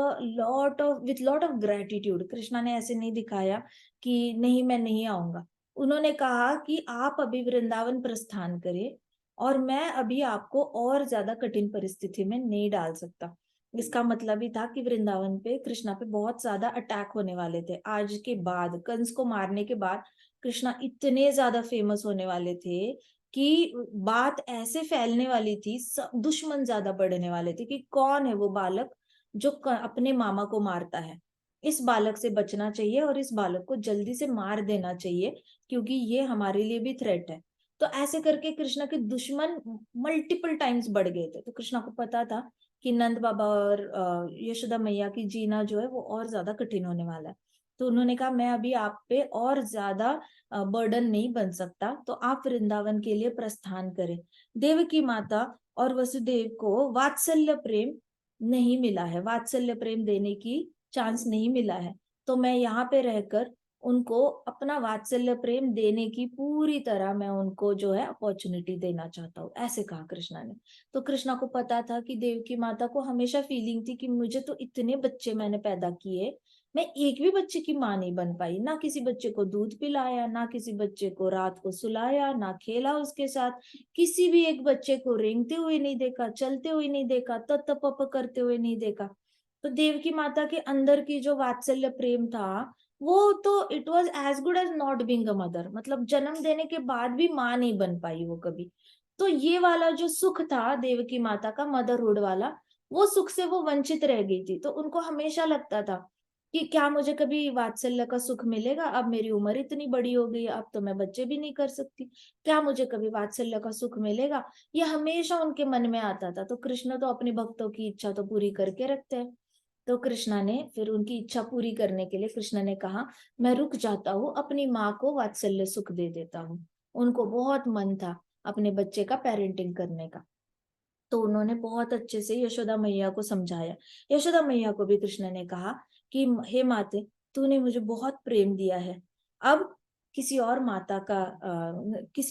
with lot of gratitude. Krishna ने ऐसे नहीं दिखाया कि नहीं मैं नहीं आऊंगा। उन्होंने कहा कि आप अभी वृंदावन प्रस्थान करें और मैं अभी आपको और ज्यादा कठिन परिस्थिति में नहीं डाल सकता। इसका मतलब ही था कि वृंदावन पे कृष्णा पे बहुत ज्यादा अटैक होने वाले थे। आज के बाद, कंस को मारने के बाद, कृष्णा इतने ज्यादा फेमस होने वाले थे कि बात ऐसे फैलने वाली थी, दुश्मन ज्यादा बढ़ने वाले थे कि कौन है वो बालक जो अपने मामा को मारता है। इस बालक से बचना चाहिए और इस बालक को जल्दी से मार देना चाहिए, क्योंकि ये हमारे लिए भी थ्रेट है। तो ऐसे करके कृष्णा के दुश्मन मल्टीपल टाइम्स बढ़ गए थे। तो कृष्णा को पता था कि नंद बाबा और यशोदा मैया की जीना जो है वो और ज्यादा कठिन होने वाला है। तो उन्होंने कहा मैं अभी आप पे और ज्यादा बर्डन नहीं बन सकता, तो आप वृंदावन के लिए प्रस्थान करें। देवकी माता और वसुदेव को वात्सल्य प्रेम नहीं मिला है, वात्सल्य प्रेम देने की चांस नहीं मिला है, तो मैं यहाँ पे रहकर उनको अपना वात्सल्य प्रेम देने की पूरी तरह मैं उनको जो है अपॉर्चुनिटी देना चाहता हूँ, ऐसे कहा कृष्णा ने। तो कृष्णा को पता था कि देवकी माता को हमेशा फीलिंग थी कि मुझे तो इतने बच्चे मैंने पैदा किए, मैं एक भी बच्चे की माँ नहीं बन पाई, ना किसी बच्चे को दूध पिलाया, ना किसी बच्चे को रात को सुलाया, ना खेला उसके साथ, किसी भी एक बच्चे को रेंगते हुए नहीं देखा, चलते हुए नहीं देखा, तप करते हुए नहीं देखा। तो देवकी माता के अंदर की जो वात्सल्य प्रेम था, वो तो it was as good as not being a mother. मतलब जन्म देने के बाद भी माँ नहीं बन पाई वो कभी। तो ये वाला जो सुख था देवकी माता का, मदरहुड वाला, वो सुख से वो वंचित रह गई थी। तो उनको हमेशा लगता था कि क्या मुझे कभी वात्सल्य का सुख मिलेगा? अब मेरी उम्र इतनी बड़ी हो गई, अब तो मैं बच्चे भी नहीं कर सकती, क्या मुझे कभी वात्सल्य का सुख मिलेगा? ये हमेशा उनके मन में आता था। तो कृष्ण तो अपने भक्तों की इच्छा तो पूरी करके रखते हैं। तो कृष्णा ने फिर उनकी इच्छा पूरी करने के लिए कृष्ण ने कहा मैं रुक जाता हूँ, अपनी माँ को वात्सल्य सुख दे देता हूँ। उनको बहुत मन था अपने बच्चे का पेरेंटिंग करने का। तो उन्होंने बहुत अच्छे से यशोदा मैया को समझाया। यशोदा मैया को भी कृष्ण ने कहा कि हे माते, तूने मुझे बहुत प्रेम दिया है, अब किसी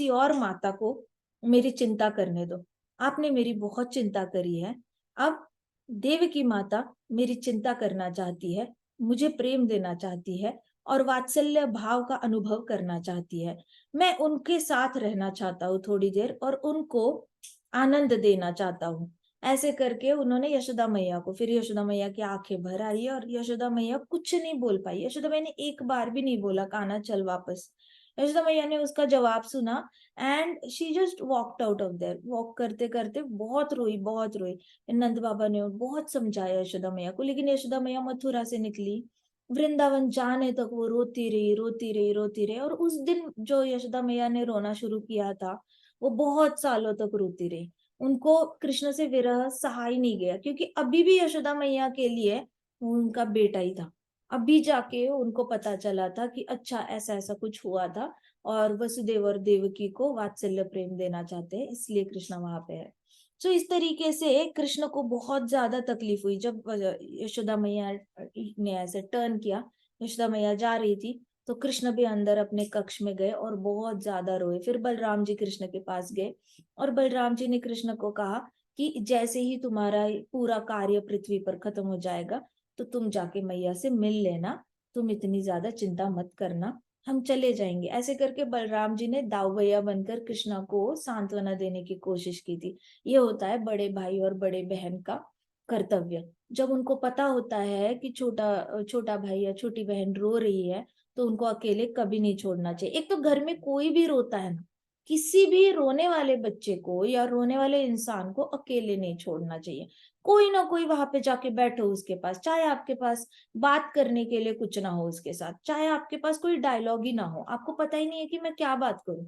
और माता को मेरी चिंता करने दो। आपने मेरी बहुत चिंता करी है, अब देवकी माता मेरी चिंता करना चाहती है, मुझे प्रेम देना चाहती है और वात्सल्य भाव का अनुभव करना चाहती है। मैं उनके साथ रहना चाहता हूँ थोड़ी देर और उनको आनंद देना चाहता हूँ। ऐसे करके उन्होंने यशोदा मैया को, फिर यशोदा मैया की आंखें भर आई और यशोदा मैया कुछ नहीं बोल पाई। यशोदा मैया ने एक बार भी नहीं बोला कान्हा चल वापस। यशोदा मैया ने उसका जवाब सुना and she just walked out of their. Walk करते करते बहुत रोई, बहुत रोई। नंद बाबा ने बहुत समझाया यशोदा मैया को, लेकिन यशोदा मैया मथुरा से निकली, वृंदावन जाने तक वो रोती रही, रोती रही, रोती रही। और उस दिन जो यशोदा मैया ने रोना शुरू किया था, वो बहुत सालों तक रोती रही। उनको कृष्ण से विरह सहा ही नहीं गया, क्योंकि अभी भी यशोदा मैया के लिए वो उनका बेटा ही था। अभी जाके उनको पता चला था कि अच्छा ऐसा ऐसा कुछ हुआ था और वसुदेव और देवकी को वात्सल्य प्रेम देना चाहते हैं, इसलिए कृष्ण वहां पे है। तो इस तरीके से कृष्ण को बहुत ज्यादा तकलीफ हुई जब यशोदा मैया ने ऐसे टर्न किया। यशोदा मैया जा रही थी तो कृष्ण भी अंदर अपने कक्ष में गए और बहुत ज्यादा रोए। फिर बलराम जी कृष्ण के पास गए और बलराम जी ने कृष्ण को कहा कि जैसे ही तुम्हारा पूरा कार्य पृथ्वी पर खत्म हो जाएगा तो तुम जाके मैया से मिल लेना, तुम इतनी ज्यादा चिंता मत करना, हम चले जाएंगे। ऐसे करके बलराम जी ने दाव भैया बनकर कृष्णा को सांत्वना देने की कोशिश की थी। ये होता है बड़े भाई और बड़े बहन का कर्तव्य। जब उनको पता होता है कि छोटा छोटा भाई या छोटी बहन रो रही है, तो उनको अकेले कभी नहीं छोड़ना चाहिए। एक तो घर में कोई भी रोता है ना, किसी भी रोने वाले बच्चे को या रोने वाले इंसान को अकेले नहीं छोड़ना चाहिए। कोई ना कोई वहां पे जाके बैठो उसके पास, चाहे आपके पास बात करने के लिए कुछ ना हो उसके साथ, चाहे आपके पास कोई डायलॉग ही ना हो, आपको पता ही नहीं है कि मैं क्या बात करूं,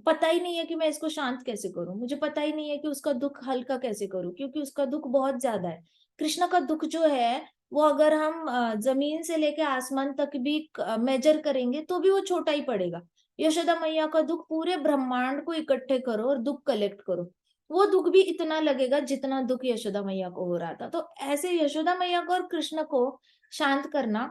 पता ही नहीं है कि मैं इसको शांत कैसे करूं, मुझे पता ही नहीं है कि उसका दुख हल्का कैसे करूं, क्योंकि उसका दुख बहुत ज्यादा है। कृष्ण का दुख जो है वो अगर हम जमीन से लेके आसमान तक भी मेजर करेंगे तो भी वो छोटा ही पड़ेगा। यशोदा मैया का दुख पूरे ब्रह्मांड को इकट्ठे करो और दुख कलेक्ट करो, वो दुख भी इतना लगेगा जितना दुख यशोदा मैया को हो रहा था। तो ऐसे यशोदा मैया को और कृष्ण को शांत करना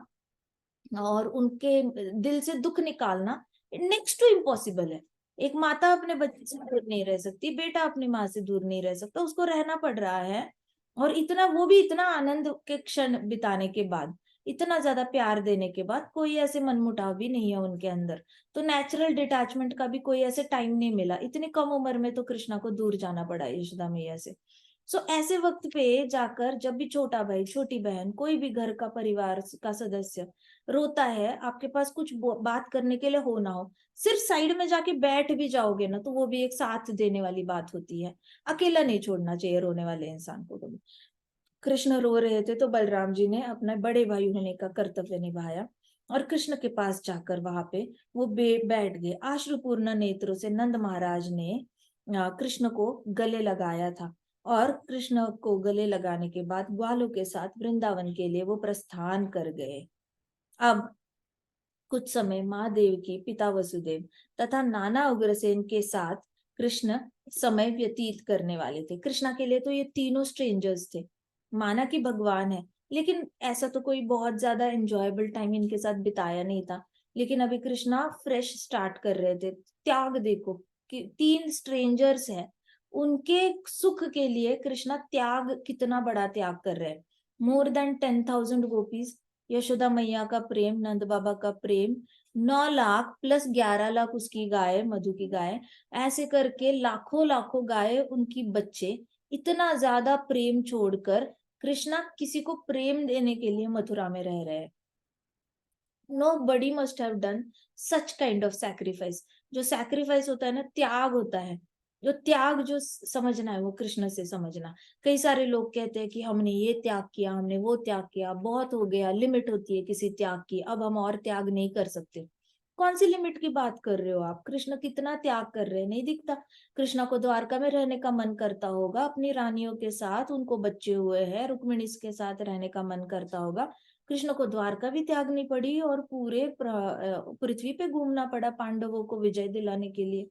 और उनके दिल से दुख निकालना नेक्स्ट टू इम्पॉसिबल है। एक माता अपने बच्चे से दूर नहीं रह सकती, बेटा अपनी माँ से दूर नहीं रह सकता, उसको रहना पड़ रहा है। और इतना, वो भी इतना आनंद के क्षण बिताने के बाद, इतना ज्यादा प्यार देने के बाद, कोई ऐसे मनमुटाव भी नहीं है उनके अंदर। तो नेचुरल डिटैचमेंट का भी कोई ऐसे टाइम नहीं मिला, इतनी कम उम्र में तो कृष्णा को दूर जाना पड़ा यशोदा मैया से। सो ऐसे वक्त पे जाकर जब भी छोटा भाई, छोटी बहन, कोई भी घर का परिवार का सदस्य रोता है, आपके पास कुछ बात करने के लिए हो ना हो, सिर्फ साइड में जाके बैठ भी जाओगे ना, तो वो भी एक साथ देने वाली बात होती है। अकेला नहीं छोड़ना चाहिए रोने वाले इंसान को कभी। कृष्ण रो रहे थे तो बलराम जी ने अपना बड़े भाई होने का कर्तव्य निभाया और कृष्ण के पास जाकर वहां पे वो बैठ गए। आश्रुपूर्ण नेत्रों से नंद महाराज ने कृष्ण को गले लगाया था, और कृष्ण को गले लगाने के बाद ग्वालों के साथ वृंदावन के लिए वो प्रस्थान कर गए। अब कुछ समय माँ देवकी, पिता वसुदेव तथा नाना उग्रसेन के साथ कृष्ण समय व्यतीत करने वाले थे। कृष्णा के लिए तो ये तीनों स्ट्रेंजर्स थे। माना कि भगवान है, लेकिन ऐसा तो कोई बहुत ज्यादा एंजॉयबल टाइम इनके साथ बिताया नहीं था। लेकिन अभी कृष्णा फ्रेश स्टार्ट कर रहे थे। त्याग देखो कि तीन स्ट्रेंजर्स हैं, उनके सुख के लिए कृष्णा त्याग, कितना बड़ा त्याग कर रहे हैं। मोर देन 10,000 गोपीज, यशोदा मैया का प्रेम, नंद बाबा का प्रेम, 9 लाख प्लस 11 लाख उसकी गाय, मधु की गाय, ऐसे करके लाखों लाखों गाय, उनकी बच्चे, इतना ज्यादा प्रेम छोड़कर कृष्णा किसी को प्रेम देने के लिए मथुरा में रह रहे हैं। Nobody must have done such kind of sacrifice. जो सैक्रिफाइस होता है ना, त्याग होता है, जो त्याग जो समझना है वो कृष्ण से समझना। कई सारे लोग कहते हैं कि हमने ये त्याग किया, हमने वो त्याग किया, बहुत हो गया, लिमिट होती है किसी त्याग की, अब हम और त्याग नहीं कर सकते। कौन सी लिमिट की बात कर रहे हो आप? कृष्ण कितना त्याग कर रहे हैं, नहीं दिखता? कृष्ण को द्वारका में रहने का मन करता होगा अपनी रानियों के साथ, उनको बच्चे हुए हैं, रुक्मिणी के साथ रहने का मन करता होगा। कृष्ण को द्वारका भी त्यागनी पड़ी और पूरे पृथ्वी पे घूमना पड़ा पांडवों को विजय दिलाने के लिए।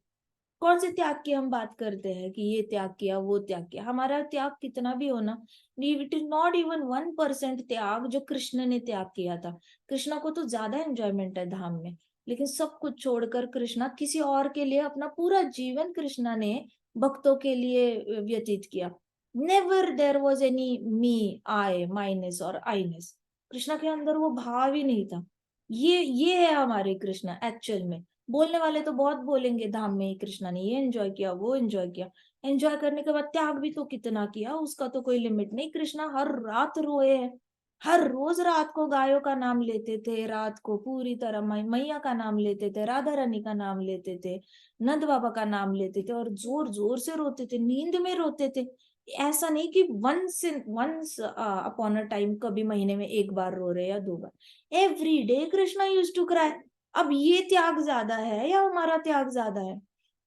कौन से त्याग की हम बात करते हैं कि ये त्याग किया, वो त्याग किया? हमारा त्याग कितना भी हो ना, इट इज नॉट इवन 1% त्याग जो कृष्ण ने त्याग किया था। कृष्ण को तो ज्यादा एंजॉयमेंट है धाम में, लेकिन सब कुछ छोड़कर कृष्णा किसी और के लिए अपना पूरा जीवन कृष्णा ने भक्तों के लिए व्यतीत किया। Never there was any me, I, mineness और आईनेस। कृष्णा के अंदर वो भाव ही नहीं था। ये है हमारे कृष्णा एक्चुअल में। बोलने वाले तो बहुत बोलेंगे धाम में कृष्णा ने ये एंजॉय किया, वो एंजॉय किया। एंजॉय करने के बाद त्याग भी तो कितना किया, उसका तो कोई लिमिट नहीं। कृष्णा हर रात रोए हैं, हर रोज रात को गायों का नाम लेते थे, रात को पूरी तरह मैया का नाम लेते थे, राधा रानी का नाम लेते थे, नंद बाबा का नाम लेते थे, और जोर जोर से रोते थे, नींद में रोते थे। ऐसा नहीं कि वंस अपॉन अ टाइम, कभी महीने में एक बार रो रहे या 2 बार। Every day Krishna used to cry. अब ये त्याग ज्यादा है या हमारा त्याग ज्यादा है?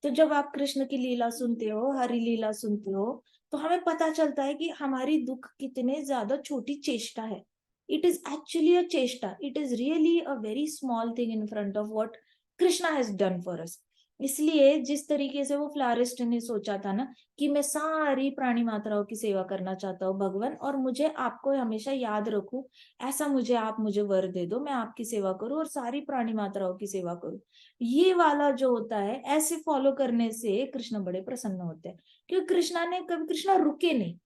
तो जब आप कृष्ण की लीला सुनते हो, हरि लीला सुनते हो, तो हमें पता चलता है कि हमारी दुख कितने ज्यादा छोटी चेष्टा है। इट इज एक्चुअली अ चेष्टा, it is really a very small thing in front of what Krishna has done for us. इसलिए जिस तरीके से वो फ्लारिस्ट ने सोचा था ना कि मैं सारी प्राणी मात्राओं की सेवा करना चाहता हूँ भगवान, और मुझे आपको हमेशा याद रखूं, ऐसा मुझे वर दे दो, मैं आपकी सेवा करूं और सारी प्राणी मात्राओं की सेवा करूं। ये वाला जो होता है, ऐसे फॉलो करने से कृष्ण बड़े प्रसन्न होते हैं। क्योंकि कृष्णा रुके नहीं।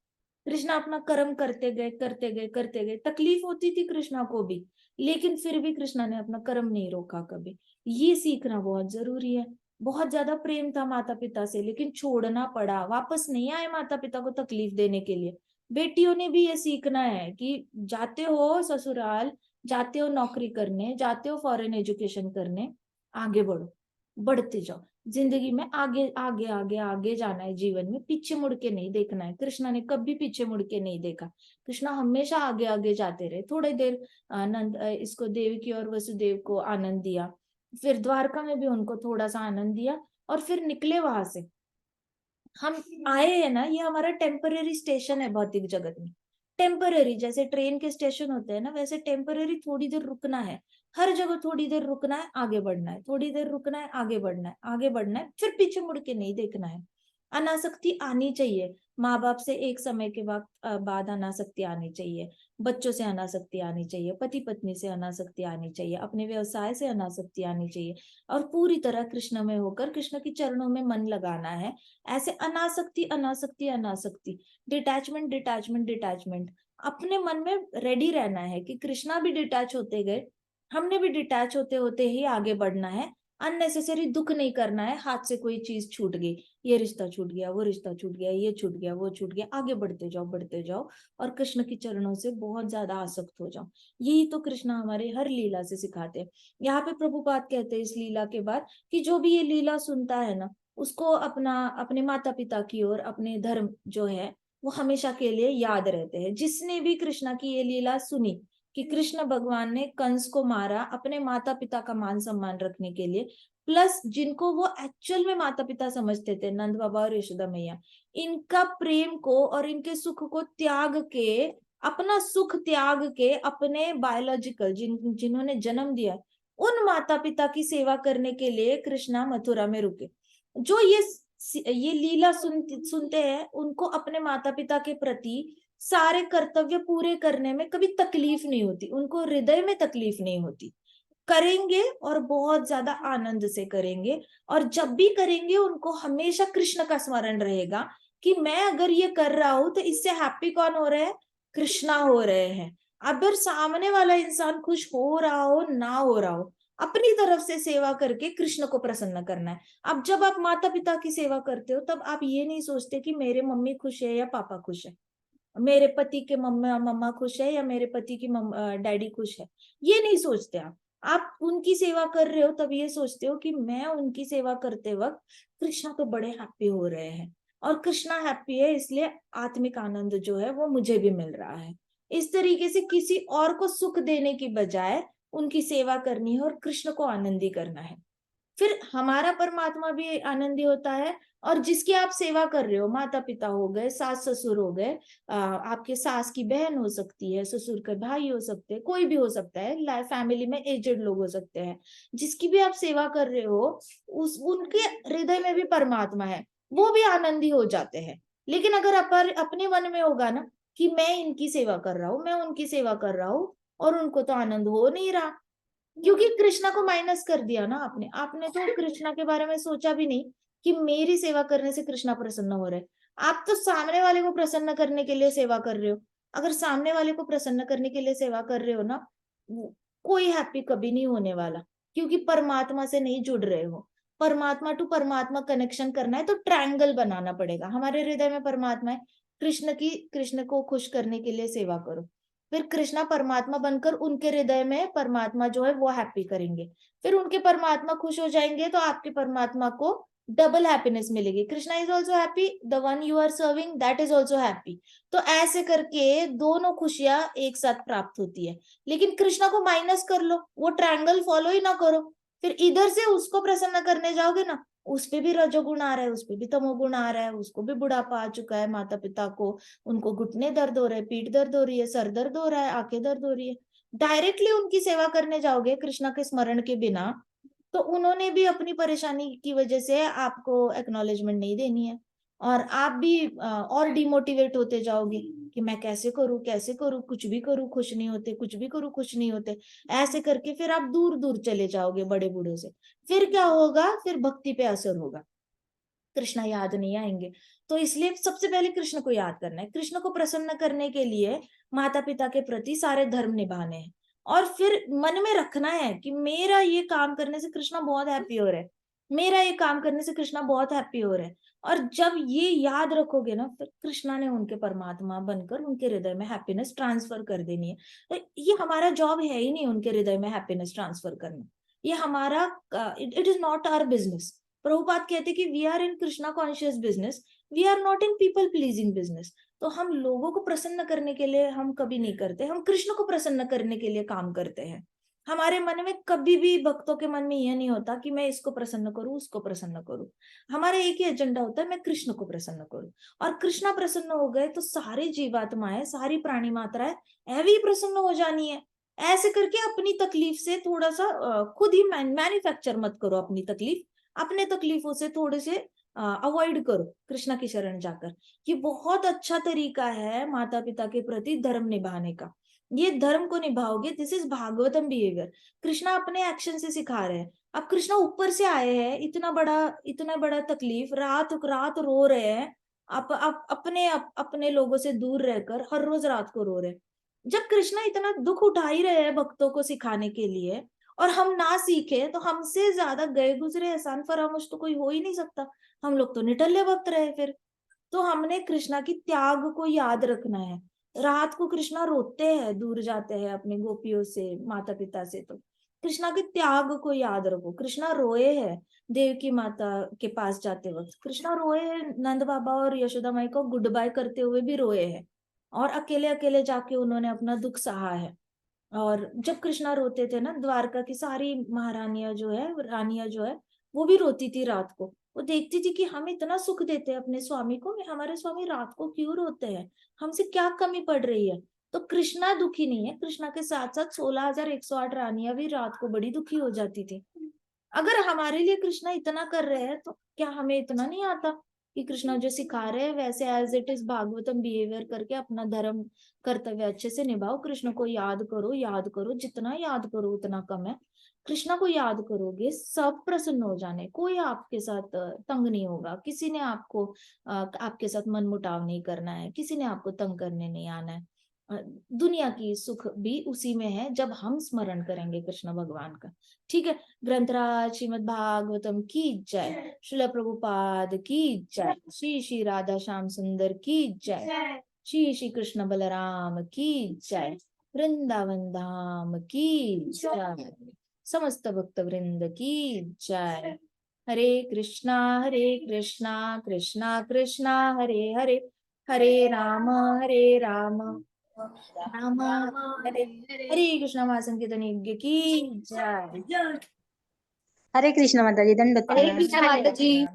कृष्णा अपना कर्म करते गए, करते गए, करते गए। तकलीफ होती थी कृष्णा को भी, लेकिन फिर भी कृष्णा ने अपना कर्म नहीं रोका कभी। ये सीखना बहुत जरूरी है। बहुत ज्यादा प्रेम था माता पिता से, लेकिन छोड़ना पड़ा, वापस नहीं आए माता पिता को तकलीफ देने के लिए। बेटियों ने भी ये सीखना है कि जाते हो ससुराल, जाते हो नौकरी करने, जाते हो फॉरेन एजुकेशन करने, आगे बढ़ो, बढ़ते जाओ, जिंदगी में आगे आगे आगे आगे जाना है, जीवन में पीछे मुड़ के नहीं देखना है। कृष्णा ने कभी पीछे मुड़ के नहीं देखा। कृष्णा हमेशा आगे आगे जाते रहे। थोड़ी देर आनंद इसको देवकी और वसुदेव को आनंद दिया, फिर द्वारका में भी उनको थोड़ा सा आनंद दिया, और फिर निकले वहां से। हम आए हैं ना, ये हमारा टेम्पररी स्टेशन है भौतिक जगत में। टेम्पररी, जैसे ट्रेन के स्टेशन होते हैं ना, वैसे टेम्पररी थोड़ी देर रुकना है। हर जगह थोड़ी देर रुकना है, आगे बढ़ना है, थोड़ी देर रुकना है, आगे बढ़ना है, आगे बढ़ना है, फिर पीछे मुड़ के नहीं देखना है। अनासक्ति आनी चाहिए। माँ बाप से एक समय के बाद अनासक्ति आनी चाहिए। बच्चों से अनासक्ति आनी चाहिए, पति पत्नी से अनासक्ति आनी चाहिए, अपने व्यवसाय से अनासक्ति आनी चाहिए, और पूरी तरह कृष्ण में होकर कृष्ण के चरणों में मन लगाना है। ऐसे अनासक्ति अनासक्ति अनासक्ति, डिटैचमेंट डिटैचमेंट डिटैचमेंट, अपने मन में रेडी रहना है कि कृष्णा भी डिटैच होते गए, हमने भी डिटैच होते होते ही आगे बढ़ना है। अननेसेसरी दुख नहीं करना है। हाथ से कोई चीज छूट गई, ये रिश्ता छूट गया, वो रिश्ता छूट गया, ये छूट गया, वो छूट गया, आगे बढ़ते जाओ, बढ़ते जाओ, और कृष्ण के चरणों से बहुत ज्यादा आसक्त हो जाओ। यही तो कृष्ण हमारे हर लीला से सिखाते हैं। यहाँ पे प्रभुपाद कहते हैं इस लीला के बाद कि जो भी ये लीला सुनता है ना, उसको अपने माता पिता की ओर, अपने धर्म जो है वो हमेशा के लिए याद रहते हैं। जिसने भी कृष्णा की ये लीला सुनी कि कृष्ण भगवान ने कंस को मारा अपने माता पिता का मान सम्मान रखने के लिए, प्लस जिनको वो एक्चुअल में माता पिता समझते थे, नंद बाबा और यशोदा मैया, इनका प्रेम को और इनके सुख को त्याग के, अपना सुख त्याग के, अपने बायोलॉजिकल जिन्होंने जन्म दिया, उन माता पिता की सेवा करने के लिए कृष्णा मथुरा में रुके। जो ये लीला सुनते हैं, उनको अपने माता पिता के प्रति सारे कर्तव्य पूरे करने में कभी तकलीफ नहीं होती, उनको हृदय में तकलीफ नहीं होती। करेंगे और बहुत ज्यादा आनंद से करेंगे, और जब भी करेंगे उनको हमेशा कृष्ण का स्मरण रहेगा कि मैं अगर ये कर रहा हूं तो इससे हैप्पी कौन हो रहे हैं? कृष्णा हो रहे हैं। अगर सामने वाला इंसान खुश हो रहा हो ना हो रहा हो, अपनी तरफ से सेवा करके कृष्ण को प्रसन्न करना है। अब जब आप माता पिता की सेवा करते हो, तब आप ये नहीं सोचते कि मेरे मम्मी खुश है या पापा खुश है, मेरे पति के मम्मा मम्मा खुश है या मेरे पति की डैडी खुश है, ये नहीं सोचते आप उनकी सेवा कर रहे हो तब ये सोचते हो कि मैं उनकी सेवा करते वक्त कृष्णा तो बड़े हैप्पी हो रहे हैं, और कृष्णा हैप्पी है इसलिए आत्मिक आनंद जो है वो मुझे भी मिल रहा है। इस तरीके से किसी और को सुख देने की बजाय उनकी सेवा करनी है और कृष्ण को आनंदी करना है। फिर हमारा परमात्मा भी आनंदी होता है, और जिसकी आप सेवा कर रहे हो, माता पिता हो गए, सास ससुर हो गए, आपके सास की बहन हो सकती है, ससुर के भाई हो सकते हैं, कोई भी हो सकता है, फैमिली में एजेड लोग हो सकते हैं, जिसकी भी आप सेवा कर रहे हो, उनके हृदय में भी परमात्मा है, वो भी आनंदी हो जाते हैं। लेकिन अगर अपने मन में होगा ना कि मैं इनकी सेवा कर रहा हूँ, मैं उनकी सेवा कर रहा हूँ, और उनको तो आनंद हो नहीं रहा, क्योंकि कृष्णा को माइनस कर दिया ना आपने आपने तो कृष्णा के बारे में सोचा भी नहीं कि मेरी सेवा करने से कृष्णा प्रसन्न हो रहे। आप तो सामने वाले को प्रसन्न करने के लिए सेवा कर रहे हो। अगर सामने वाले को प्रसन्न करने के लिए सेवा कर रहे हो ना, कोई हैप्पी कभी नहीं होने वाला, क्योंकि परमात्मा से नहीं जुड़ रहे हो। परमात्मा टू परमात्मा कनेक्शन करना है तो ट्रायंगल बनाना पड़ेगा। हमारे हृदय में परमात्मा है, कृष्ण को खुश करने के लिए सेवा करो, फिर कृष्णा परमात्मा बनकर उनके हृदय में परमात्मा जो है वो हैप्पी करेंगे, फिर उनके परमात्मा खुश हो जाएंगे तो आपके परमात्मा को डबल हैप्पीनेस मिलेगी। Krishna is also happy, the one you are serving that is also happy. तो ऐसे करके दोनों खुशियां एक साथ प्राप्त होती है। लेकिन कृष्णा को माइनस कर लो, वो ट्रायंगल फॉलो ही ना करो, फिर इधर से उसको प्रसन्न करने जाओगे ना, उस पे भी रजोगुण आ रहा है, उस पे भी तमोगुण आ रहा है, उसको भी बुढ़ापा आ चुका है, माता पिता को उनको घुटने दर्द हो रहे हैं, पीठ दर्द हो रही है, सर दर्द हो रहा है, आंखें दर्द हो रही है। डायरेक्टली उनकी सेवा करने जाओगे कृष्णा के स्मरण के बिना, तो उन्होंने भी अपनी परेशानी की वजह से आपको एक्नॉलेजमेंट नहीं देनी है, और आप भी और डिमोटिवेट होते जाओगे कि मैं कैसे करूं, कुछ भी करूं खुश नहीं होते, कुछ भी करूं खुश नहीं होते। ऐसे करके फिर आप दूर दूर चले जाओगे बड़े बूढ़ों से। फिर क्या होगा? फिर भक्ति पे असर होगा, कृष्ण याद नहीं आएंगे। तो इसलिए सबसे पहले कृष्ण को याद करना है। कृष्ण को प्रसन्न करने के लिए माता पिता के प्रति सारे धर्म निभाने हैं। और फिर मन में रखना है कि मेरा ये काम करने से कृष्णा बहुत हैप्पी हो रहा है, मेरा ये काम करने से कृष्णा बहुत हैप्पी हो रहा है। और जब ये याद रखोगे ना, फिर कृष्णा ने उनके परमात्मा बनकर उनके हृदय में हैप्पीनेस ट्रांसफर कर देनी है। तो ये हमारा जॉब है ही नहीं उनके हृदय में हैप्पीनेस ट्रांसफर करना, ये हमारा it is not our business. Prabhupada कहते कि we are in Krishna conscious business, we are not in people pleasing business. तो हम लोगों को प्रसन्न करने के लिए हम कभी नहीं करते, हम कृष्ण को प्रसन्न करने के लिए काम करते हैं। हमारे मन में कभी भी, भक्तों के मन में यह नहीं होता कि मैं इसको प्रसन्न करूं, उसको प्रसन्न करूं। हमारा एक ही एजेंडा होता है, मैं कृष्ण को प्रसन्न करूं। और कृष्णा प्रसन्न हो गए तो सारी जीवात्माएं, सारी प्राणी मात्राएं ऐवी प्रसन्न हो जानी है। ऐसे करके अपनी तकलीफ से थोड़ा सा खुद ही मैन्युफैक्चर मत करो अपनी तकलीफ, अपने तकलीफों से थोड़े से अवॉइड करो कृष्णा की शरण जाकर। ये बहुत अच्छा तरीका है माता पिता के प्रति धर्म निभाने का। ये धर्म को निभाओगे, this is Bhagavatam behaviour. Krishna अपने एक्शन से सिखा रहे हैं। अब कृष्णा ऊपर से आए हैं, इतना बड़ा तकलीफ, रात रात रो रहे हैं, अपने लोगों से दूर रहकर हर रोज रात को रो रहे हैं। जब कृष्णा इतना दुख उठा ही रहे हैं भक्तों को सिखाने के लिए, और हम ना सीखे, तो हमसे ज्यादा गए गुजरे एहसान फरामोश तो कोई हो ही नहीं सकता। हम लोग तो निठल्ले वक्त रहे फिर। तो हमने कृष्णा की त्याग को याद रखना है। रात को कृष्णा रोते हैं, दूर जाते हैं अपने गोपियों से, माता पिता से। तो कृष्णा के त्याग को याद रखो। कृष्णा रोए हैं देवकी माता के पास जाते वक्त, कृष्णा रोए हैं, नंद बाबा और यशोदा माई को गुड बाय करते हुए भी रोए हैं, और अकेले अकेले जाके उन्होंने अपना दुख सहा है। और जब कृष्णा रोते थे ना, द्वारका की सारी महारानियां जो है, रानियां जो है, वो भी रोती थी रात को। वो देखती थी कि हम इतना सुख देते हैं अपने स्वामी को, हमारे स्वामी रात को क्यों रोते हैं, हमसे क्या कमी पड़ रही है। तो कृष्णा दुखी नहीं है, कृष्णा के साथ साथ 16,108 रानियां भी रात को बड़ी दुखी हो जाती थी। अगर हमारे लिए कृष्णा इतना कर रहे हैं, तो क्या हमें इतना नहीं आता कि कृष्णा जो सिखा रहे हैं वैसे as it is Bhagavatam behaviour करके अपना धर्म कर्तव्य अच्छे से निभाओ। कृष्ण को याद करो, याद करो, जितना याद करो उतना कम है। कृष्णा को याद करोगे, सब प्रसन्न हो जाने, कोई आपके साथ तंग नहीं होगा, किसी ने आपको आपके साथ मन मुटाव नहीं करना है, किसी ने आपको तंग करने नहीं आना है। दुनिया की सुख भी उसी में है जब हम स्मरण करेंगे कृष्ण भगवान का। ठीक है। ग्रंथराज श्रीमद् भागवतम की जय, श्रील प्रभुपाद की जय, श्री श्री राधा श्याम सुंदर की जय, श्री श्री कृष्ण बलराम की जय, वृंदावन धाम की जय, समस्त भक्त वृंद की जय। हरे कृष्णा कृष्णा कृष्णा हरे हरे, हरे राम राम राम हरे हरे। कृष्णा महासंकीर्तन यज्ञ की जय। हरे कृष्ण माता जी, दंडवत हरे प्रणाम। कृष्ण माता जी।